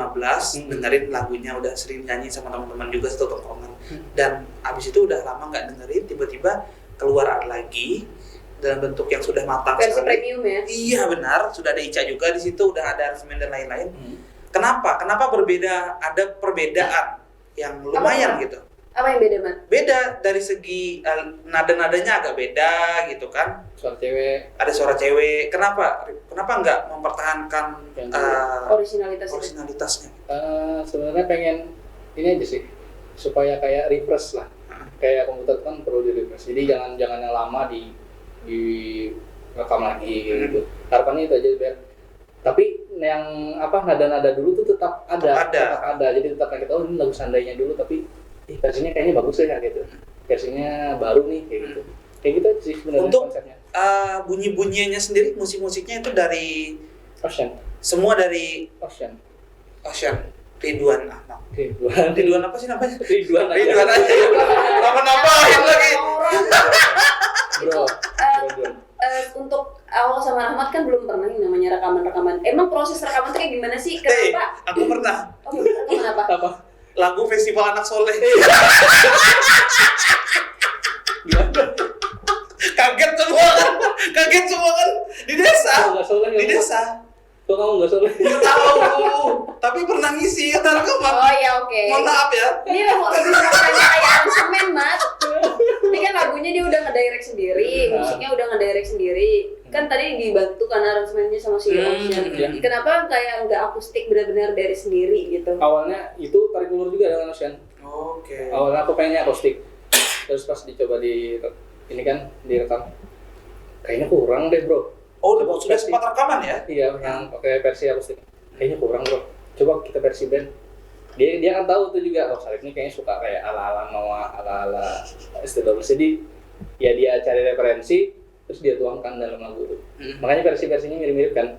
dengerin lagunya, udah sering nyanyi sama teman-teman juga satu tongkrongan. Dan abis itu udah lama nggak dengerin, tiba-tiba keluar lagi dalam bentuk yang sudah matang versi sekali. premium ya. Iya benar, sudah ada Ica juga di situ, udah ada aransemen dan lain-lain. Kenapa? Kenapa berbeda? Ada perbedaan yang lumayan gitu. Apa yang beda, Mat? Beda dari segi nada-nadanya agak beda gitu kan. Suara cewek. Ada suara cewek. Kenapa nggak mempertahankan Yang originalitasnya? Sebenarnya pengen ini aja sih, supaya kayak refresh lah. Kayak komputer kan perlu di refresh. Jadi jangan yang lama di rekam lagi gitu. Harapannya itu aja biar. Tapi yang nada-nada dulu tuh tetap ada. Jadi tetap kita ini lagu seandainya dulu, tapi versinya kayaknya bagus ya gitu. Versinya baru nih kayak gitu. Kayak gitu sih sebenarnya Untuk konsepnya. Bunyi-bunyinya sendiri, musik-musiknya itu dari Ocean. semua dari Ocean. Ridwan Ahmad. Ridwan. Ridwan apa sih namanya? Ridwan Ridwan aja. Nama-namain lagi. Bro. Untuk awal sama Rahmat kan belum pernah yang namanya rekaman. Emang proses rekaman tuh kayak gimana sih? Kenapa? Aku pernah. Oh, rekaman apa? Apa? Lagu Festival Anak Soleh. Gimana? Kaget semua kan di desa. Nggak soleh, Di nggak desa. Kok kamu nggak soleh? Nggak tahu. Tapi pernah ngisi ada rekaman. Oh ya oke. Mohon maaf ya. Ini lebih makanya kayak aransemen, Mat. Ini kan lagunya dia udah ngedirect sendiri, musiknya udah ngedirect sendiri. Kan tadi dibantu kan aransemennya sama si Ocean. iya. Kenapa kayak nggak akustik benar-benar dari sendiri gitu? Awalnya itu tarik ulur juga dengan Ocean. Oke. Awalnya aku pengennya akustik. Terus pas dicoba ini kan direkam. Kayaknya kurang deh, Bro. Oh, Coba sudah versi- sempat rekaman ya? Iya, yang pakai versi akustik. Kayaknya kurang, Bro. Coba kita versi band. Dia kan tahu tuh juga, Sarif ini kayaknya suka kayak ala-ala Noah, ala-ala STW. Jadi ya dia cari referensi terus dia tuangkan dalam lagu tuh. Makanya versi-versinya mirip-mirip kan.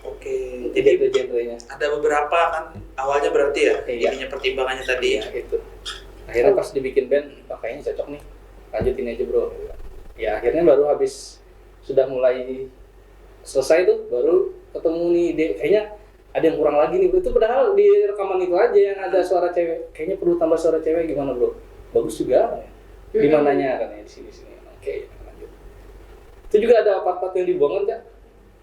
Oke. Jadi Jadi itu genrenya. ada beberapa kan awalnya berarti ya, Iya. ininya pertimbangannya tadi. Iya, gitu. Akhirnya pas dibikin band, kayaknya cocok nih. Lanjutin aja, Bro. Ya akhirnya baru habis sudah mulai selesai tuh baru ketemu nih ide kayaknya ada yang kurang lagi nih. Itu padahal di rekaman itu aja yang ada suara cewek. Kayaknya perlu tambah suara cewek gimana, Bro? Bagus juga. Di mananya kan ya di sini. Oke, lanjut. Itu juga ada part-part yang dibuang kan,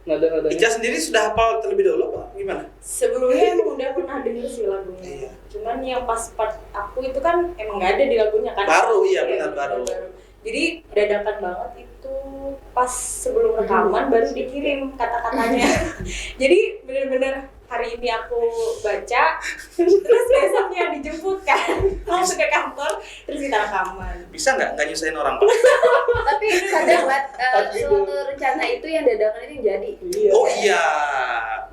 nada-nadanya. Ica sendiri sudah hafal terlebih dahulu apa gimana? Sebelumnya emang udah pernah denger sih lagunya. Iya. Cuman yang pas part aku itu kan emang nggak ada di lagunya kan. Baru, iya, benar, baru. Jadi dadakan banget itu pas sebelum rekaman baru dikirim kata-katanya. Jadi bener-bener hari ini aku baca, terus besoknya dijemput kan, langsung ke kantor, terus kita rekaman. Bisa nggak nyusahin orang, Pak? Tapi kadang Mat, suatu rencana itu yang dadakan itu yang jadi. Iya. Oh iya,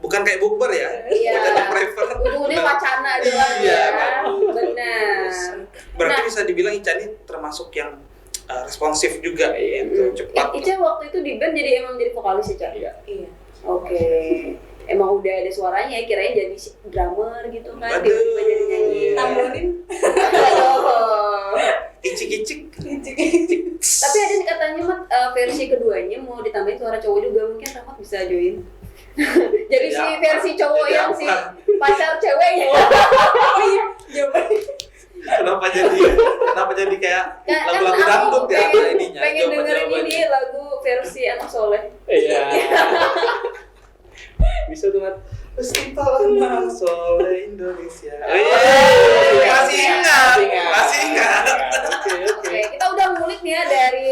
bukan kayak bukber ya? Iya. Bukan prefer. Ujung-ujungnya wacana doang Iya, ya. bagus. Benar. Berarti Nah, bisa dibilang Ica ini termasuk yang responsif juga, gitu, cepat. Ica waktu itu di band emang jadi vokalis ya, Ca? Iya. Iya. Oke. Emang udah ada suaranya, kirain jadi drummer gitu kan, Aduh. tiba-tiba jadi nyanyi. Tambonin. Oh. Icik-icik. Tapi ada nih katanya Mat, versi keduanya mau ditambahin suara cowok juga, mungkin Rahmat bisa join. Jadi si Jadi versi apa? cowok Jadi yang apa? si pacar ceweknya. Oh iya, jawabannya. Kenapa jadi kayak Kan lagu-lagu aku dangdut ya ininya? pengen dengerin jawaban-jawabannya. ini lagu versi anak soleh. Iya. Bisa tuh, Mat. Festival Anak Soleh Indonesia. Oh, Masih ingat. Oke. Oke, kita udah ngulik nih ya dari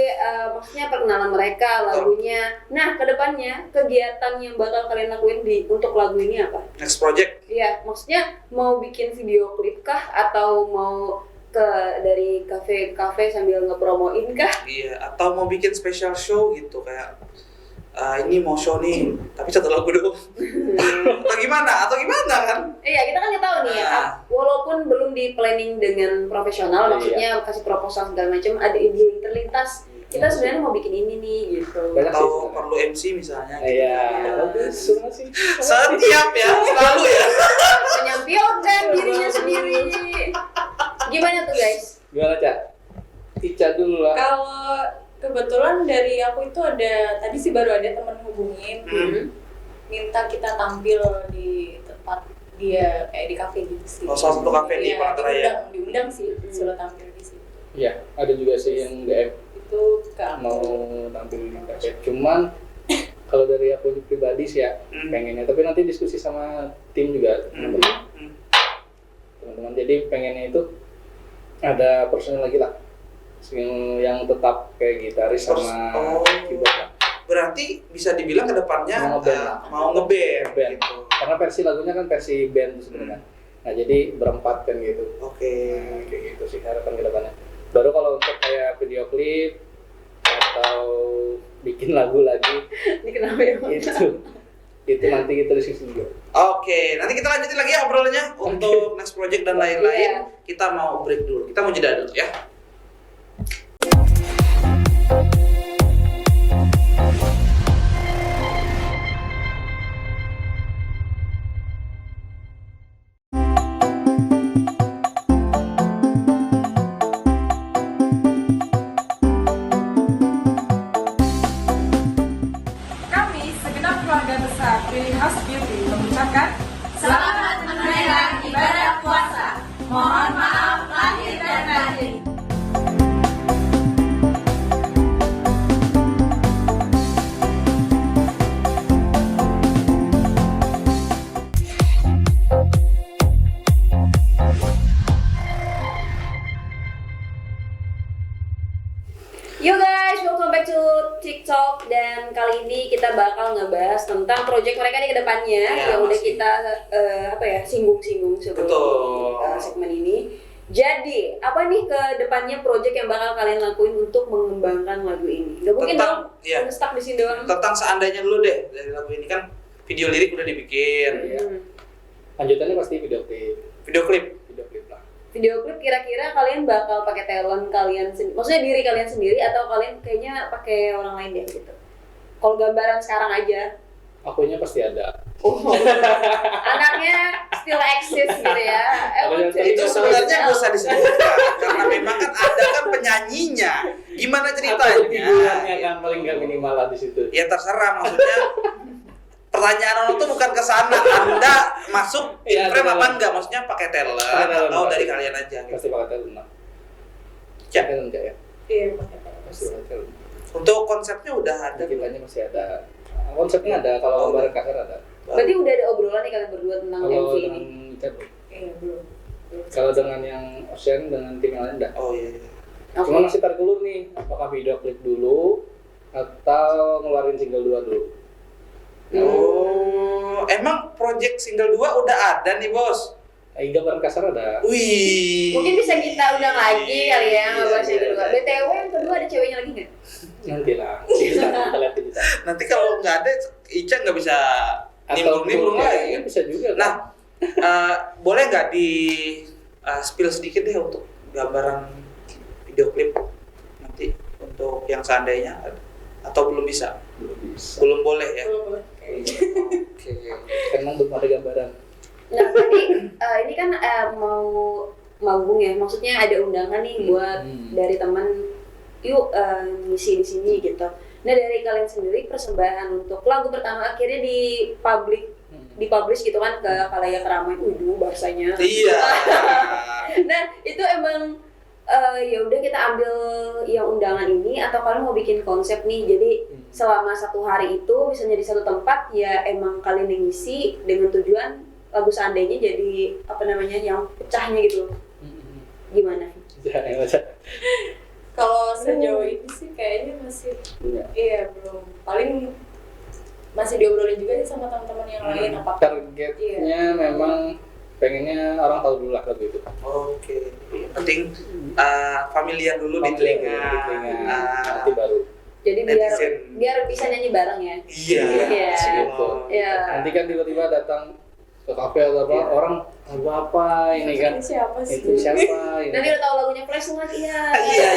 maksudnya perkenalan mereka, lagunya. Nah, kedepannya kegiatan yang bakal kalian lakuin untuk lagu ini apa? Next project. Iya, maksudnya mau bikin video klip kah atau mau dari kafe sambil ngepromoin kah? Iya, atau mau bikin special show gitu kayak ini mau show nih, tapi satu lagu doang. Atau gimana kan? Iya, kita kan nggak tahu nih ya. Nah. Walaupun belum di planning dengan profesional, maksudnya kasih proposal segala macam, ada ide yang terlintas. Kita sebenarnya mau bikin ini nih gitu. Banyak sih Atau sebenarnya. perlu MC misalnya gitu. Iya. Bagus sih. Setiap ya, selalu ya. Menyampaikan dirinya sendiri. Gimana tuh guys? Gimana, Cak? Ica dulu lah. Kalau kebetulan dari aku itu tadi sih baru ada temen hubungin, minta kita tampil di tempat dia kayak di kafe gitu sih. Oh, salah satu kafe di Iya, Palangkaraya. diundang sih, suruh tampil di situ. Iya, ada juga sih yang DM Itu ke aku. mau tampil di kafe. Cuman kalau dari aku pribadi sih ya pengennya, tapi nanti diskusi sama tim juga teman-teman. Jadi pengennya itu Ada personil lagi lah yang tetap kayak gitaris sama keyboard lah. Berarti bisa dibilang kedepannya Mau ngeband. mau ngeband Band. gitu. Karena versi lagunya kan versi band tuh sebenarnya. Nah jadi berempat kan gitu. Oke. Nah, kayak gitu sih harapan ke depannya. Baru kalau untuk kayak video klip atau bikin lagu lagi Ini kenapa ya? itu nanti kita diskusi juga. Oke, nanti kita lanjutin lagi ya obrolannya untuk next project dan lain-lain. Iya. Kita mau break dulu. Kita mau jeda dulu ya. Kami, segenap keluarga besar Pilih House Beauty mengucapkan Selamat menunaikan ibadah puasa. Mohon maaf lahir dan batin. Yo guys, welcome back to TikTok dan kali ini kita bakal ngebahas tentang project mereka nih ke depannya Ya, yang udah masih. kita singgung-singgung sebelum Betul. segmen ini. Jadi, apa nih ke depannya project yang bakal kalian lakuin untuk mengembangkan lagu ini? Gak mungkin Tentang- dong, iya. stuck di sini doang. Tentang seandainya dulu deh dari lagu ini kan video lirik udah dibikin, Iya. Lanjutannya pasti video klip. video klip. Video klip lah. Video klip kira-kira kalian bakal pakai talent kalian sendiri, maksudnya diri kalian sendiri atau kalian kayaknya pakai orang lain deh gitu? Kalau gambaran sekarang aja, Akunya pasti ada. anaknya still eksis gitu ya. Itu sebenarnya nggak usah disebutkan karena memang kan ada kan penyanyinya. Gimana Atau ceritanya? figurannya kan paling nggak minimal lah di situ. Ya terserah maksudnya. Pertanyaan lo tuh bukan ke sana. Anda masuk Iya, frame ada apa talent. enggak? Maksudnya pakai talent Pakai talent, atau pasti. dari kalian aja gitu. Pasti pakai talent lah. Ya. Talent nggak ya? Iya, pakai talent. Pasti pakai talent. Untuk konsepnya udah ada. Kitanya masih ada. Konsepnya ada. Kalau Oh, gambaran kasar ada. Berarti udah ada obrolan nih kalian berdua tentang Kalau MV dengan ini. kita belum. Iya, belum. Kalau dengan yang Ocean dengan tim yang lain enggak. Oh iya. Oke. Cuma masih tarik ulur nih, apakah video klip dulu atau ngeluarin single 2 dulu. Oh, emang project single 2 udah ada nih, Bos? Gambaran kasar ada. Wih. Mungkin bisa kita undang lagi kali ya ngebahas yang Iya, kedua. iya. BTW yang kedua ada ceweknya lagi nggak? Nanti lah. Kita lihat kita. Nanti kalau nggak ada, Ica nggak bisa Atau nimbrung-nimbrung ya, lagi. bisa juga. kan? Nah, boleh nggak di spill sedikit deh untuk gambaran video klip nanti untuk yang seandainya atau belum bisa? belum bisa. Belum boleh ya? Belum boleh. Oke. Karena belum ada gambaran. Nah tadi ini kan mau manggung ya, maksudnya ada undangan nih buat dari teman, yuk ngisi di sini gitu. Nah dari kalian sendiri persembahan untuk lagu pertama akhirnya dipublish gitu kan ke khalayak ramai, bahasanya. Iya. Nah itu emang ya udah kita ambil yang undangan ini atau kalian mau bikin konsep nih, jadi selama satu hari itu misalnya di satu tempat ya emang kalian yang ngisi dengan tujuan lagu seandainya jadi apa namanya yang pecahnya gitu, gimana? Jangan aja. Kalau sejauh ini sih kayaknya masih iya belum. Paling masih diobrolin juga sih sama teman-teman yang lain apakah Targetnya memang pengennya orang tahu dulu lah lagu itu. Oke. Penting familiar dulu di Familiar telinga. dulu di telinga. Ah, Nanti baru. Jadi Netizen. biar bisa nyanyi bareng ya. Iya. Iya. Gitu. Iya. Nanti kan tiba-tiba datang ke kafe atau apa, Iya. orang lagu apa ini kan? Ini siapa sih? Itu siapa ini? Nanti udah tahu lagunya Flash Flood, iya. Iya.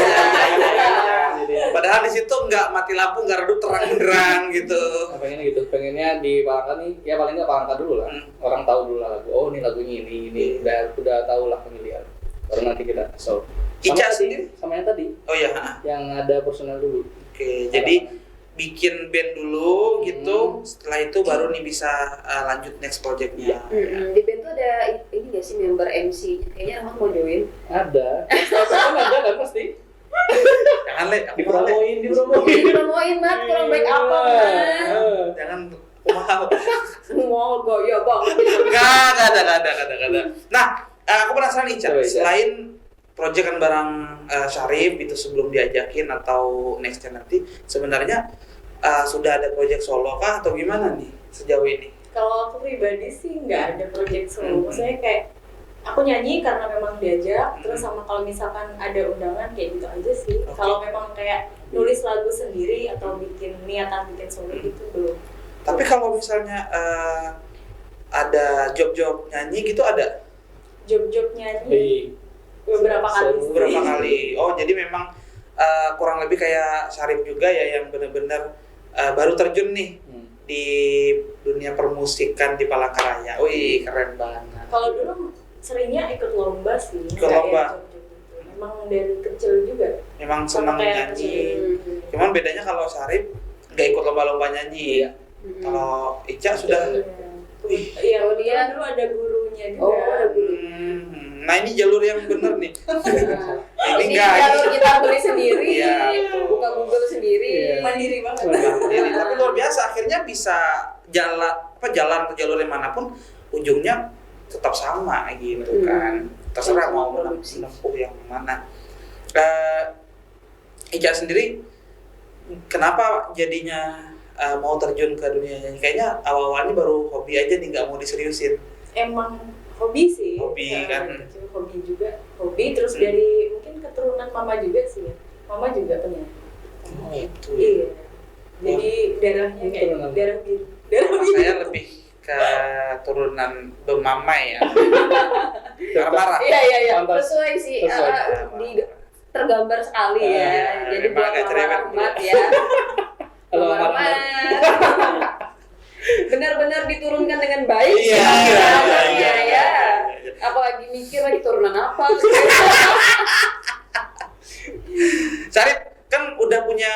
Jadi Padahal di situ nggak mati lampu, nggak redup terang-terang gitu. pengennya gitu, pengennya di Palangka nih, ya paling nggak Palangka dulu lah. Orang tahu dulu lah lagu. Oh ini lagunya ini, udah tahu lah familiar. Baru nanti kita show. Ica Sama sendiri? tadi, sama yang tadi, Oh iya. Ha. yang ada personal dulu. Oke. Jadi bikin band dulu gitu. Setelah itu baru nih bisa lanjut next projectnya. Di band tuh ada ini gak sih member MC? Kayaknya Rahmat mau join. Ada. Kan ada kan pasti. Jangan le, aku mau le. Dipromoin. Promoin Mat, kurang baik apa Mat? Jangan mahal. Mau gaya banget. Nggak ada. Nah, aku penasaran nih, Cak. Coba, Ica. Selain proyekan bareng Syarif itu sebelum diajakin atau nextnya nanti sebenarnya sudah ada proyek solo kah atau gimana nih sejauh ini? Kalau aku pribadi sih nggak ada project solo. Maksudnya kayak aku nyanyi karena memang diajak, terus sama kalau misalkan ada undangan kayak gitu aja sih. Oke. Kalau memang kayak nulis lagu sendiri atau niatan bikin solo gitu belum. Tapi kalau misalnya ada job-job nyanyi gitu ada Job-job nyanyi Di beberapa kali sih. beberapa kali. Oh jadi memang kurang lebih kayak Syarif juga ya yang benar-benar baru terjun nih di dunia permusikan di Palangkaraya. Wih keren banget. Kalau dulu seringnya ikut lomba sih. Ikut kayak lomba. job-job gitu. Memang dari kecil juga. Memang Sama senang kayak nyanyi. kecil. Cuman bedanya kalau Syarif nggak ikut lomba-lomba nyanyi. Iya. Kalau Ica sudah. Wih. Iya, Oh, dia- dulu ada gurunya juga. Oh, ada guru. Nah ini jalur yang bener nih. Ini Ini enggak. jalur kita beli sendiri, Iya, betul. buka Google sendiri. Iya. Mandiri banget. Jadi, tapi luar biasa akhirnya bisa jalan ke jalur yang manapun ujungnya tetap sama gitu kan. Terserah mau menempuh yang mana. Ica sendiri kenapa jadinya mau terjun ke dunia nyanyi? Kayaknya awal-awalnya baru hobi aja nih, nggak mau diseriusin. Emang hobi sih. Hobi, kan? Dari kecil hobi juga. Hobi terus dari mungkin keturunan mama juga sih ya. Mama juga penyanyi. Oh itu. Iya. Jadi darahnya kayak Keturunan. darah biru. Darah Kalau biru. saya lebih ke turunan Bemamai ya. Marah-marah. Iya. Pantas. Sesuai sih, Sesuai. tergambar sekali ya. Jadi memang buat agak Mama cerewet. Rahmat ya. Halo, Mama Mama Rahmat. Benar-benar diturunkan dengan baik. Iya, Gambarnya ya. Apalagi mikir lagi turunan apa. Syarif kan udah punya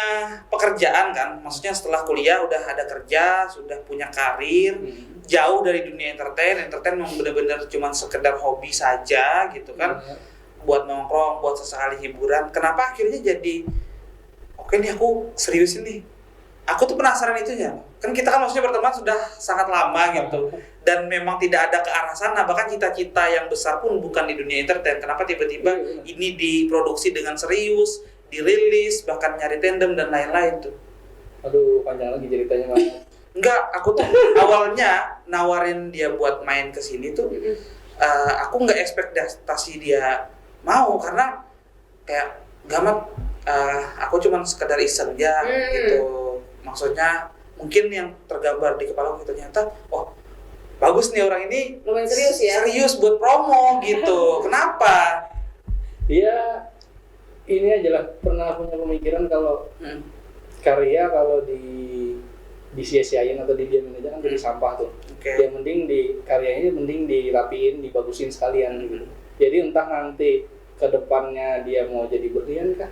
pekerjaan kan, maksudnya setelah kuliah udah ada kerja, sudah punya karir, jauh dari dunia entertain memang benar-benar cuma sekedar hobi saja gitu kan, buat nongkrong, buat sesekali hiburan. Kenapa akhirnya jadi oke nih aku serius nih? Aku tuh penasaran itunya. Kan kita kan maksudnya berteman sudah sangat lama gitu. Dan memang tidak ada ke arah sana, bahkan cita-cita yang besar pun bukan di dunia entertain. Kenapa tiba-tiba ini diproduksi dengan serius, dirilis, bahkan nyari tandem dan lain-lain tuh. Aduh, panjang lagi ceritanya Mas. Enggak, aku tuh awalnya nawarin dia buat main ke sini tuh aku nggak ekspektasi dia mau, karena kayak gamat aku cuman sekedar iseng aja gitu. Maksudnya mungkin yang tergambar di kepala aku ternyata oh bagus nih orang ini Lumayan serius ya. serius buat promo gitu. Kenapa? Dia ini aja lah, pernah punya pemikiran kalau karya kalau disia-siain atau didiamin aja kan jadi sampah tuh. Oke. Yang penting di karyanya mending dirapiin, dibagusin sekalian gitu. Jadi entah nanti ke depannya dia mau jadi berlian kah?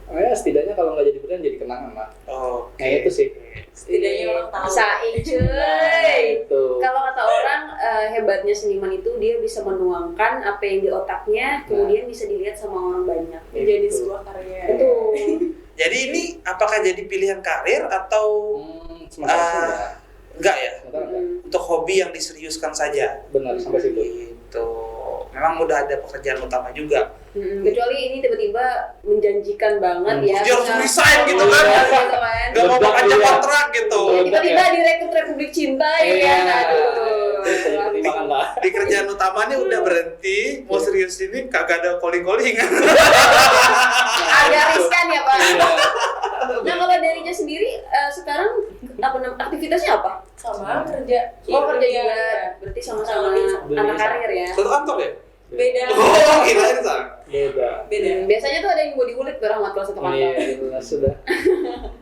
Ya setidaknya kalau nggak jadi berlian jadi kenangan lah. Oke. Nah itu sih. Setidaknya orang tahu. Saing cuy. Itu. Kalau kata orang hebatnya seniman itu dia bisa menuangkan apa yang di otaknya, kemudian bisa dilihat sama orang banyak. Menjadi Itu. sebuah karya. Betul. Jadi ini apakah jadi pilihan karir atau Sementara enggak ya? sementara enggak. Untuk hobi yang diseriuskan saja. Benar sampai situ. Gitu. Memang udah ada pekerjaan utama juga. Kecuali ini tiba-tiba menjanjikan banget ya. Terus dia langsung Bisa- resign gitu kan. Gitu kan. Gak mau Betul, panjang iya. kontrak gitu. Tiba-tiba direkrut Republik Cinta ya Iya. kan. Aduh. Itu pertimbangan lah. Di kerjaan utamanya udah berhenti, mau serius ini kagak ada calling-calling. Agak riskan ya Pak. Iya. Nah kalau darinya sendiri sekarang aktivitasnya apa? Sama kerja. Oh kerja Iya. juga, berarti sama-sama Sama. anak karir ya. Satu kantor ya? Beda. Oh, kirain sama. Beda. Beda. Biasanya tuh ada yang mau diulik tuh Rahmat kalau satu kantor. Iya, jelas sudah.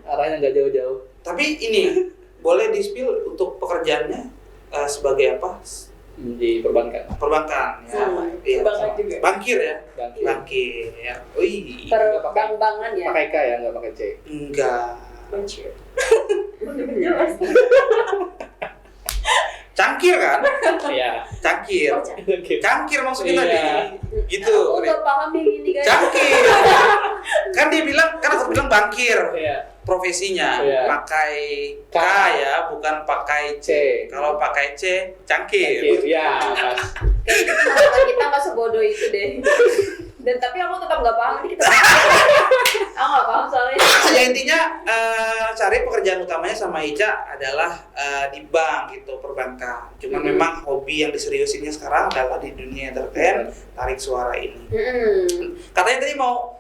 Arahnya nggak jauh-jauh. Tapi ini boleh di-spill untuk pekerjaannya sebagai apa? Di perbankan. Perbankan ya. Sama. Iya, Perbankan sama. juga. Bankir ya. Bankir. Bankir ya. Wih. Perbang-bangan ya. Pakai K ya, nggak pakai C. Enggak. Benci. Cangkir kan? Iya. Cangkir. Oh, cangkir. Cangkir maksudnya Iya. tadi. Gitu. Aku nggak paham yang ini guys. Cangkir. Kan dia bilang, kan aku bilang bankir. Iya. Profesinya Iya. pakai K K. ya, bukan pakai C. C. Kalau pakai C, cangkir. Cangkir. Ya, pas. Kayaknya kita nggak sebodoh itu deh. Dan tapi aku tetap nggak paham ini kita. Aku nggak paham soalnya. Ya intinya cari pekerjaan utamanya sama Ica adalah di bank gitu, perbankan. Cuman memang hobi yang diseriusinnya sekarang adalah di dunia entertain, tarik suara ini. Katanya tadi mau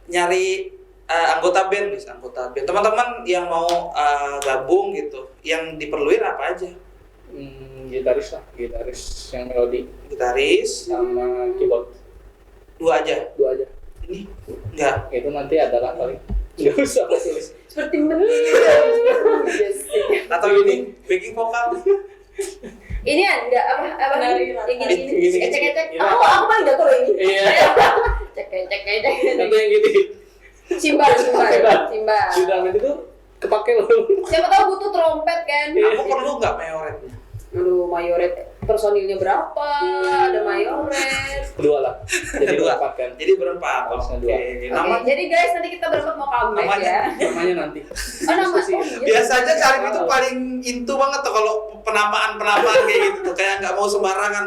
nyari anggota band, teman-teman yang mau gabung gitu, yang diperluin apa aja? Gitaris yang melodi, Gitaris sama keyboard. dua aja. Ini enggak. Itu nanti adalah paling nggak usah tulis. Seperti yes. Atau ini backing vokal. Ini ada apa Penari yang Gini. gini cek. Ini Aku paling gak tahu ini. Iya. Cek. Nanti yang gini. Simbal. Di dalam itu kepake loh. Siapa tahu butuh trompet kan? Aku perlu nggak mayoretnya? Aduh, mayoret personilnya berapa? Ada mayoret. Kedua lah. Jadi Dua. berempat kan. Jadi berempat. Harusnya Oke. dua. Nama Oke, jadi guys nanti kita berempat mau comeback Namanya. ya. Namanya nanti. Oh nama. Diskusi. biasanya Syarif itu paling intu banget tuh kalau penamaan kayak gitu tuh, kayak nggak mau sembarangan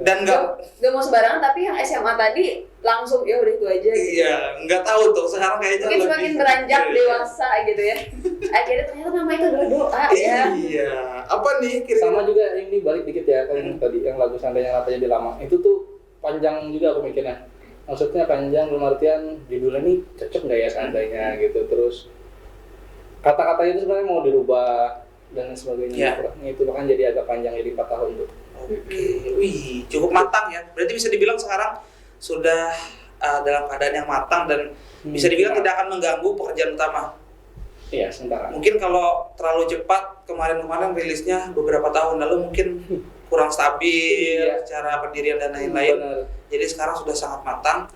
dan Gak mau sembarangan, tapi yang SMA tadi langsung ya udah itu aja gitu. iya nggak tahu tuh sekarang kayaknya Mungkin semakin beranjak dewasa gitu ya. Akhirnya ternyata nama itu adalah doa ya. Iya, apa nih Sama kira-kira? juga ini balik dikit ya kan yang tadi yang lagu Seandainya Ratanya Jadi Lama itu tuh panjang juga aku mikirnya. Maksudnya panjang dalam artian judulnya nih cocok nggak ya seandainya gitu, terus kata-katanya itu sebenarnya mau dirubah dan sebagainya. Itu bahkan jadi agak panjang, jadi 4 tahun tuh. Oke, wih cukup matang ya. Berarti bisa dibilang sekarang sudah dalam keadaan yang matang dan bisa dibilang tidak akan mengganggu pekerjaan utama. Iya, sementara. Mungkin kalau terlalu cepat kemarin-kemarin rilisnya beberapa tahun lalu mungkin kurang stabil Iya. secara pendirian dan lain-lain. Benar. Jadi sekarang sudah sangat matang.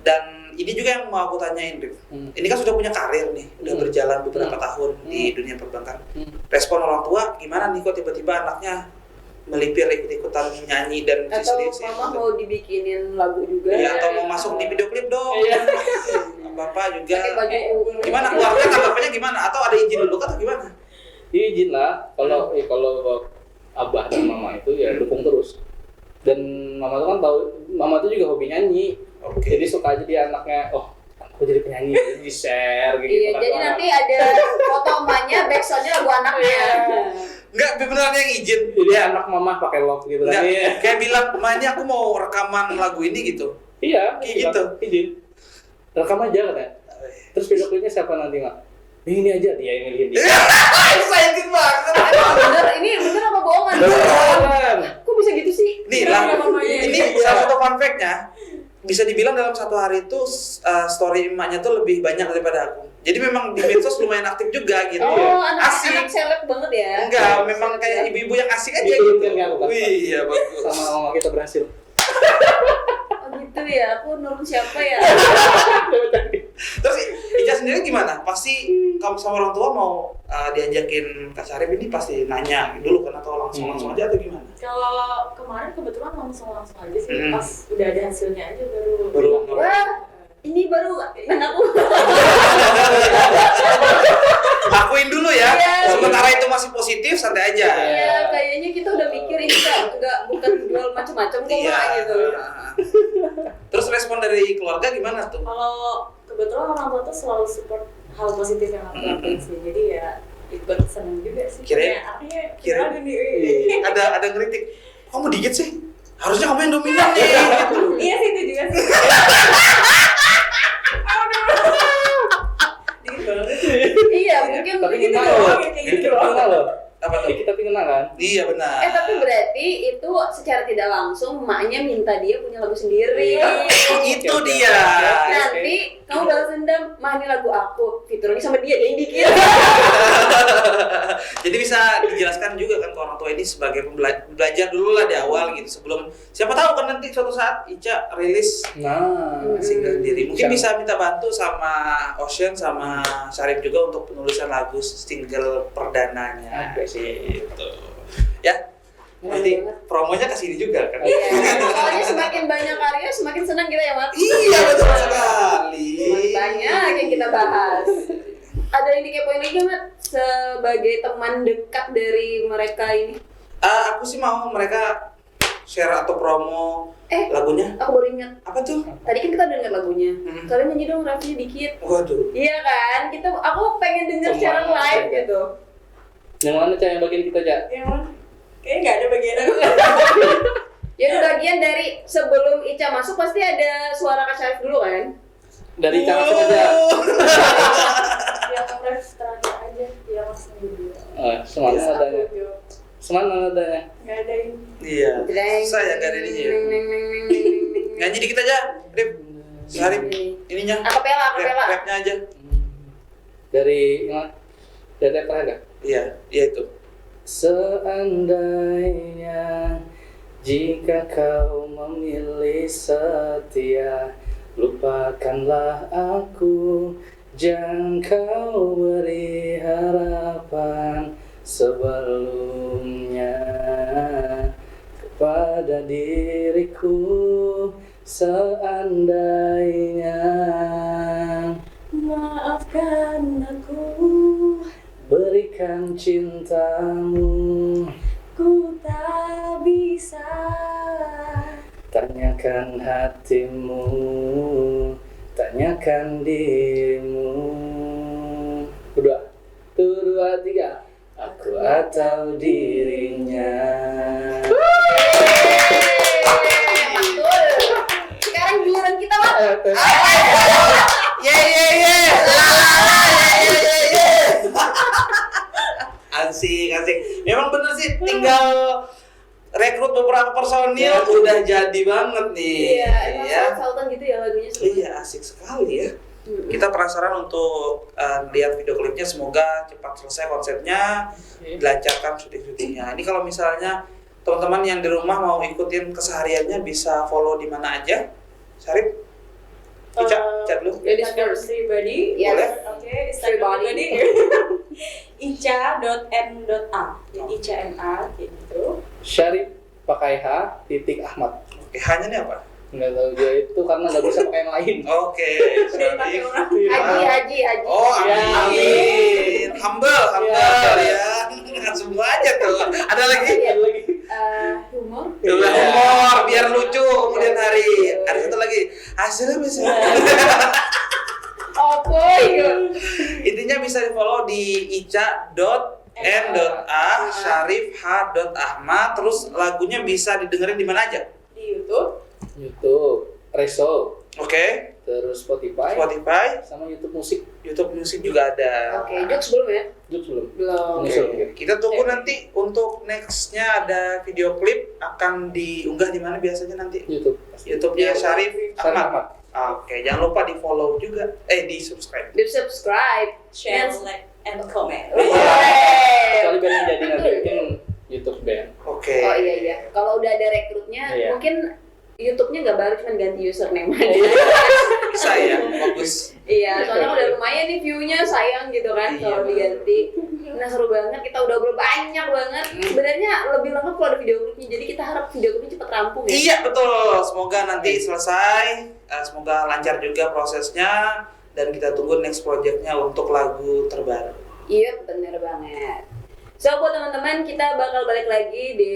Dan ini juga yang mau aku tanyain, Rif. Ini kan sudah punya karir nih, udah berjalan beberapa tahun di dunia perbankan. Respon orang tua gimana nih kok tiba-tiba anaknya melipir ikut-ikutan nyanyi dan Atau serius mama mau dibikinin lagu juga. ya, atau mau masuk di video klip dong. Iya. Bapak juga. Pakai baju Gimana keluarga tanggapannya gimana? Atau ada izin dulu atau gimana? Izin lah, kalau abah dan mama itu ya dukung terus. Dan mama tuh kan tahu, mama tuh juga hobi nyanyi. Oke. Jadi suka aja dia anaknya, oh aku jadi penyanyi, jadi di-share gitu. Iya, kan jadi anak. nanti ada foto emaknya, backsoundnya lagu anaknya. Enggak, beneran yang izin. Jadi anak mama pakai love gitu kan. Enggak, Iya. kayak bilang, "Manya aku mau rekaman lagu ini" gitu. Iya, Kayak bilang, gitu. Izin. Rekam aja katanya. Terus video klipnya siapa nanti, Mak? Ini aja dia yang milihin dia. Excited banget. Emang bener apa bohongan? Beneran. Kok bisa gitu sih? Nih lah, ini salah satu fun fact-nya. Bisa dibilang dalam satu hari itu story emaknya tuh lebih banyak daripada aku. Jadi memang di medsos lumayan aktif juga gitu. Oh, Asik. anak seleb banget ya? Enggak, memang kayak ibu-ibu yang asik aja Gitu, gitu. kan, kan? Wih, iya bagus. Sama mama kita berhasil. Oh gitu ya, aku nurun siapa ya? Terus Ica sendiri gimana? Pasti kamu sama orang tua mau diajakin Kak Syarif ini pasti nanya dulu kan atau langsung aja atau gimana? Kalau kemarin kebetulan langsung aja sih, pas udah ada hasilnya aja baru. Wah, ini baru anakku. Akuin dulu ya. Iya. Sementara itu masih positif, santai aja. Iya, kayaknya kita udah mikir ini bukan jual macam-macam kok Iya. Mak, gitu. Terus respon dari keluarga gimana tuh? Kalau kebetulan orang tua tuh selalu support hal positif yang aku lakuin sih, jadi ya ikut seneng juga sih. Kirain- Kayak kirain- artinya gini. Ada ngeritik. Kamu dikit sih. Harusnya kamu yang dominan nih. Gitu. Iya sih itu juga sih. Dikit banget. Iya, mungkin Tapi gitu kenal doang. loh. kayak gitu Kita kenal loh. Apa tuh? Dikit tapi kenal kan? Iya benar. Tapi berarti itu secara tidak langsung emaknya minta dia punya lagu sendiri. Itu dia. Nanti kamu balas dendam, mah ini lagu aku, fiturnya sama dia yang bikin. Jadi bisa dijelaskan juga kan ke orang tua ini sebagai belajar dulu lah di awal gitu sebelum siapa tahu kan nanti suatu saat Ica rilis Nah, single sendiri. Mungkin Bisa. bisa minta bantu sama Ocean sama Syarif juga untuk penulisan lagu single perdananya. Oke sih. Gitu. Ya. Nanti promonya ke sini juga kan. Iya, soalnya semakin banyak karya, semakin senang kita ya, Mat. Iya betul sekali. Semakin banyak yang kita bahas. Ada yang dikepoin lagi nggak, Mat? Sebagai teman dekat dari mereka ini. Aku sih mau mereka share atau promo lagunya? Aku baru ingat. Apa tuh? Tadi kan kita denger lagunya. Kalian nyanyi dong rapnya dikit. Waduh. Iya kan? Aku pengen denger secara live gitu. Yang mana Cak yang bagian kita Cak? Yang mana? Kayaknya nggak ada bagian aku. Ya bagian dari sebelum Ica masuk pasti ada suara Kak Syarif dulu kan? Dari Cak langsung aja. Yang ref terakhir aja, yang langsung dulu. Semangat adanya. Semangat adanya. Nggak ada ini. Iya. Susah ya gak ada ininya ya. Nyanyi dikit aja, Rip. Syarif ininya. Akapela. Rapnya aja. Dari apa ada? Iya itu. Seandainya jika kau memilih setia, lupakanlah aku, jangan kau beri harapan sebelumnya kepada diriku. Seandainya Maafkan aku, berikan cintamu, ku tak bisa. tanyakan hatimu, tanyakan dirimu. Udah, 1, 2, 3. Aku atau dirinya. Mantul. Sekarang giliran kita lah. Ye. Asik. Memang bener sih, tinggal rekrut beberapa personil udah jadi banget nih. Iya, emang sultan gitu ya lagunya semua. Iya, asik sekali ya. Kita penasaran untuk lihat video klipnya, semoga cepat selesai konsepnya, dilancarkan syuting-syutingnya. Ini kalau misalnya teman-teman yang di rumah mau ikutin kesehariannya bisa follow di mana aja? Syarif? Ica dulu. Instagram pribadi, Yes. Boleh? Oke, Instagram Pribadi. pribadi. ica.n.a. Jadi Ica NA kayak gitu. Syarif pakai H.Ahmad. Oke, hanya nih apa? Nggak tahu dia itu karena nggak bisa pakai yang lain. Oke, Udah dipakai Syarif. orang. Haji. Oh, amin. Humble ya. Semua aja tuh. Ada lagi? Humor. Humor, biar lucu kemudian hari. Ada satu lagi. Hasilnya bisa. Intinya bisa di follow di ica.n.a, Syarif h.ahmad. Terus lagunya bisa didengerin di mana aja? Di YouTube. Reso, Oke. terus Spotify, sama YouTube musik. YouTube Music juga ada. Oke, jokes belum ya? YouTube belum. Belum. Nyusul Oke. mungkin. Kita tunggu nanti untuk nextnya ada video klip akan diunggah di mana biasanya nanti? YouTube. YouTube-nya Syarif Syarif Ahmad. Ahmad. Oke, jangan lupa di follow juga. Di subscribe. Di subscribe. Share, Dan- like, and comment. Kecuali band yang jadi nanti mungkin YouTube band. Oke. Oh iya. Kalau udah ada rekrutnya, Iya. mungkin YouTube-nya nggak baru, cuma ganti username aja. Bisa ya, bagus. Iya, soalnya udah lumayan nih view-nya, sayang gitu kan Iya, kalau diganti. Nah seru banget, kita udah banyak banget. Sebenarnya lebih lengkap kalau ada video klipnya, jadi kita harap video klipnya cepet rampung ya. Iya betul. Semoga nanti selesai. Semoga lancar juga prosesnya dan kita tunggu next projectnya untuk lagu terbaru. Iya, bener banget. So buat teman-teman, kita bakal balik lagi di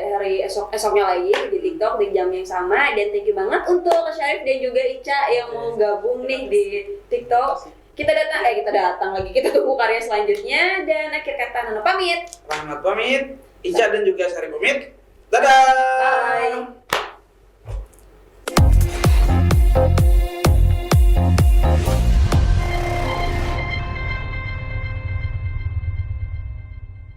hari esoknya lagi di TikTok di jam yang sama. Dan thank you banget untuk Kak Syarif dan juga Ica yang mau gabung nih di TikTok. Kita datang lagi, kita tunggu karya selanjutnya. Dan akhir kata Nana pamit. Rahmat pamit, Ica dan juga Syarif pamit. Dadah. Bye.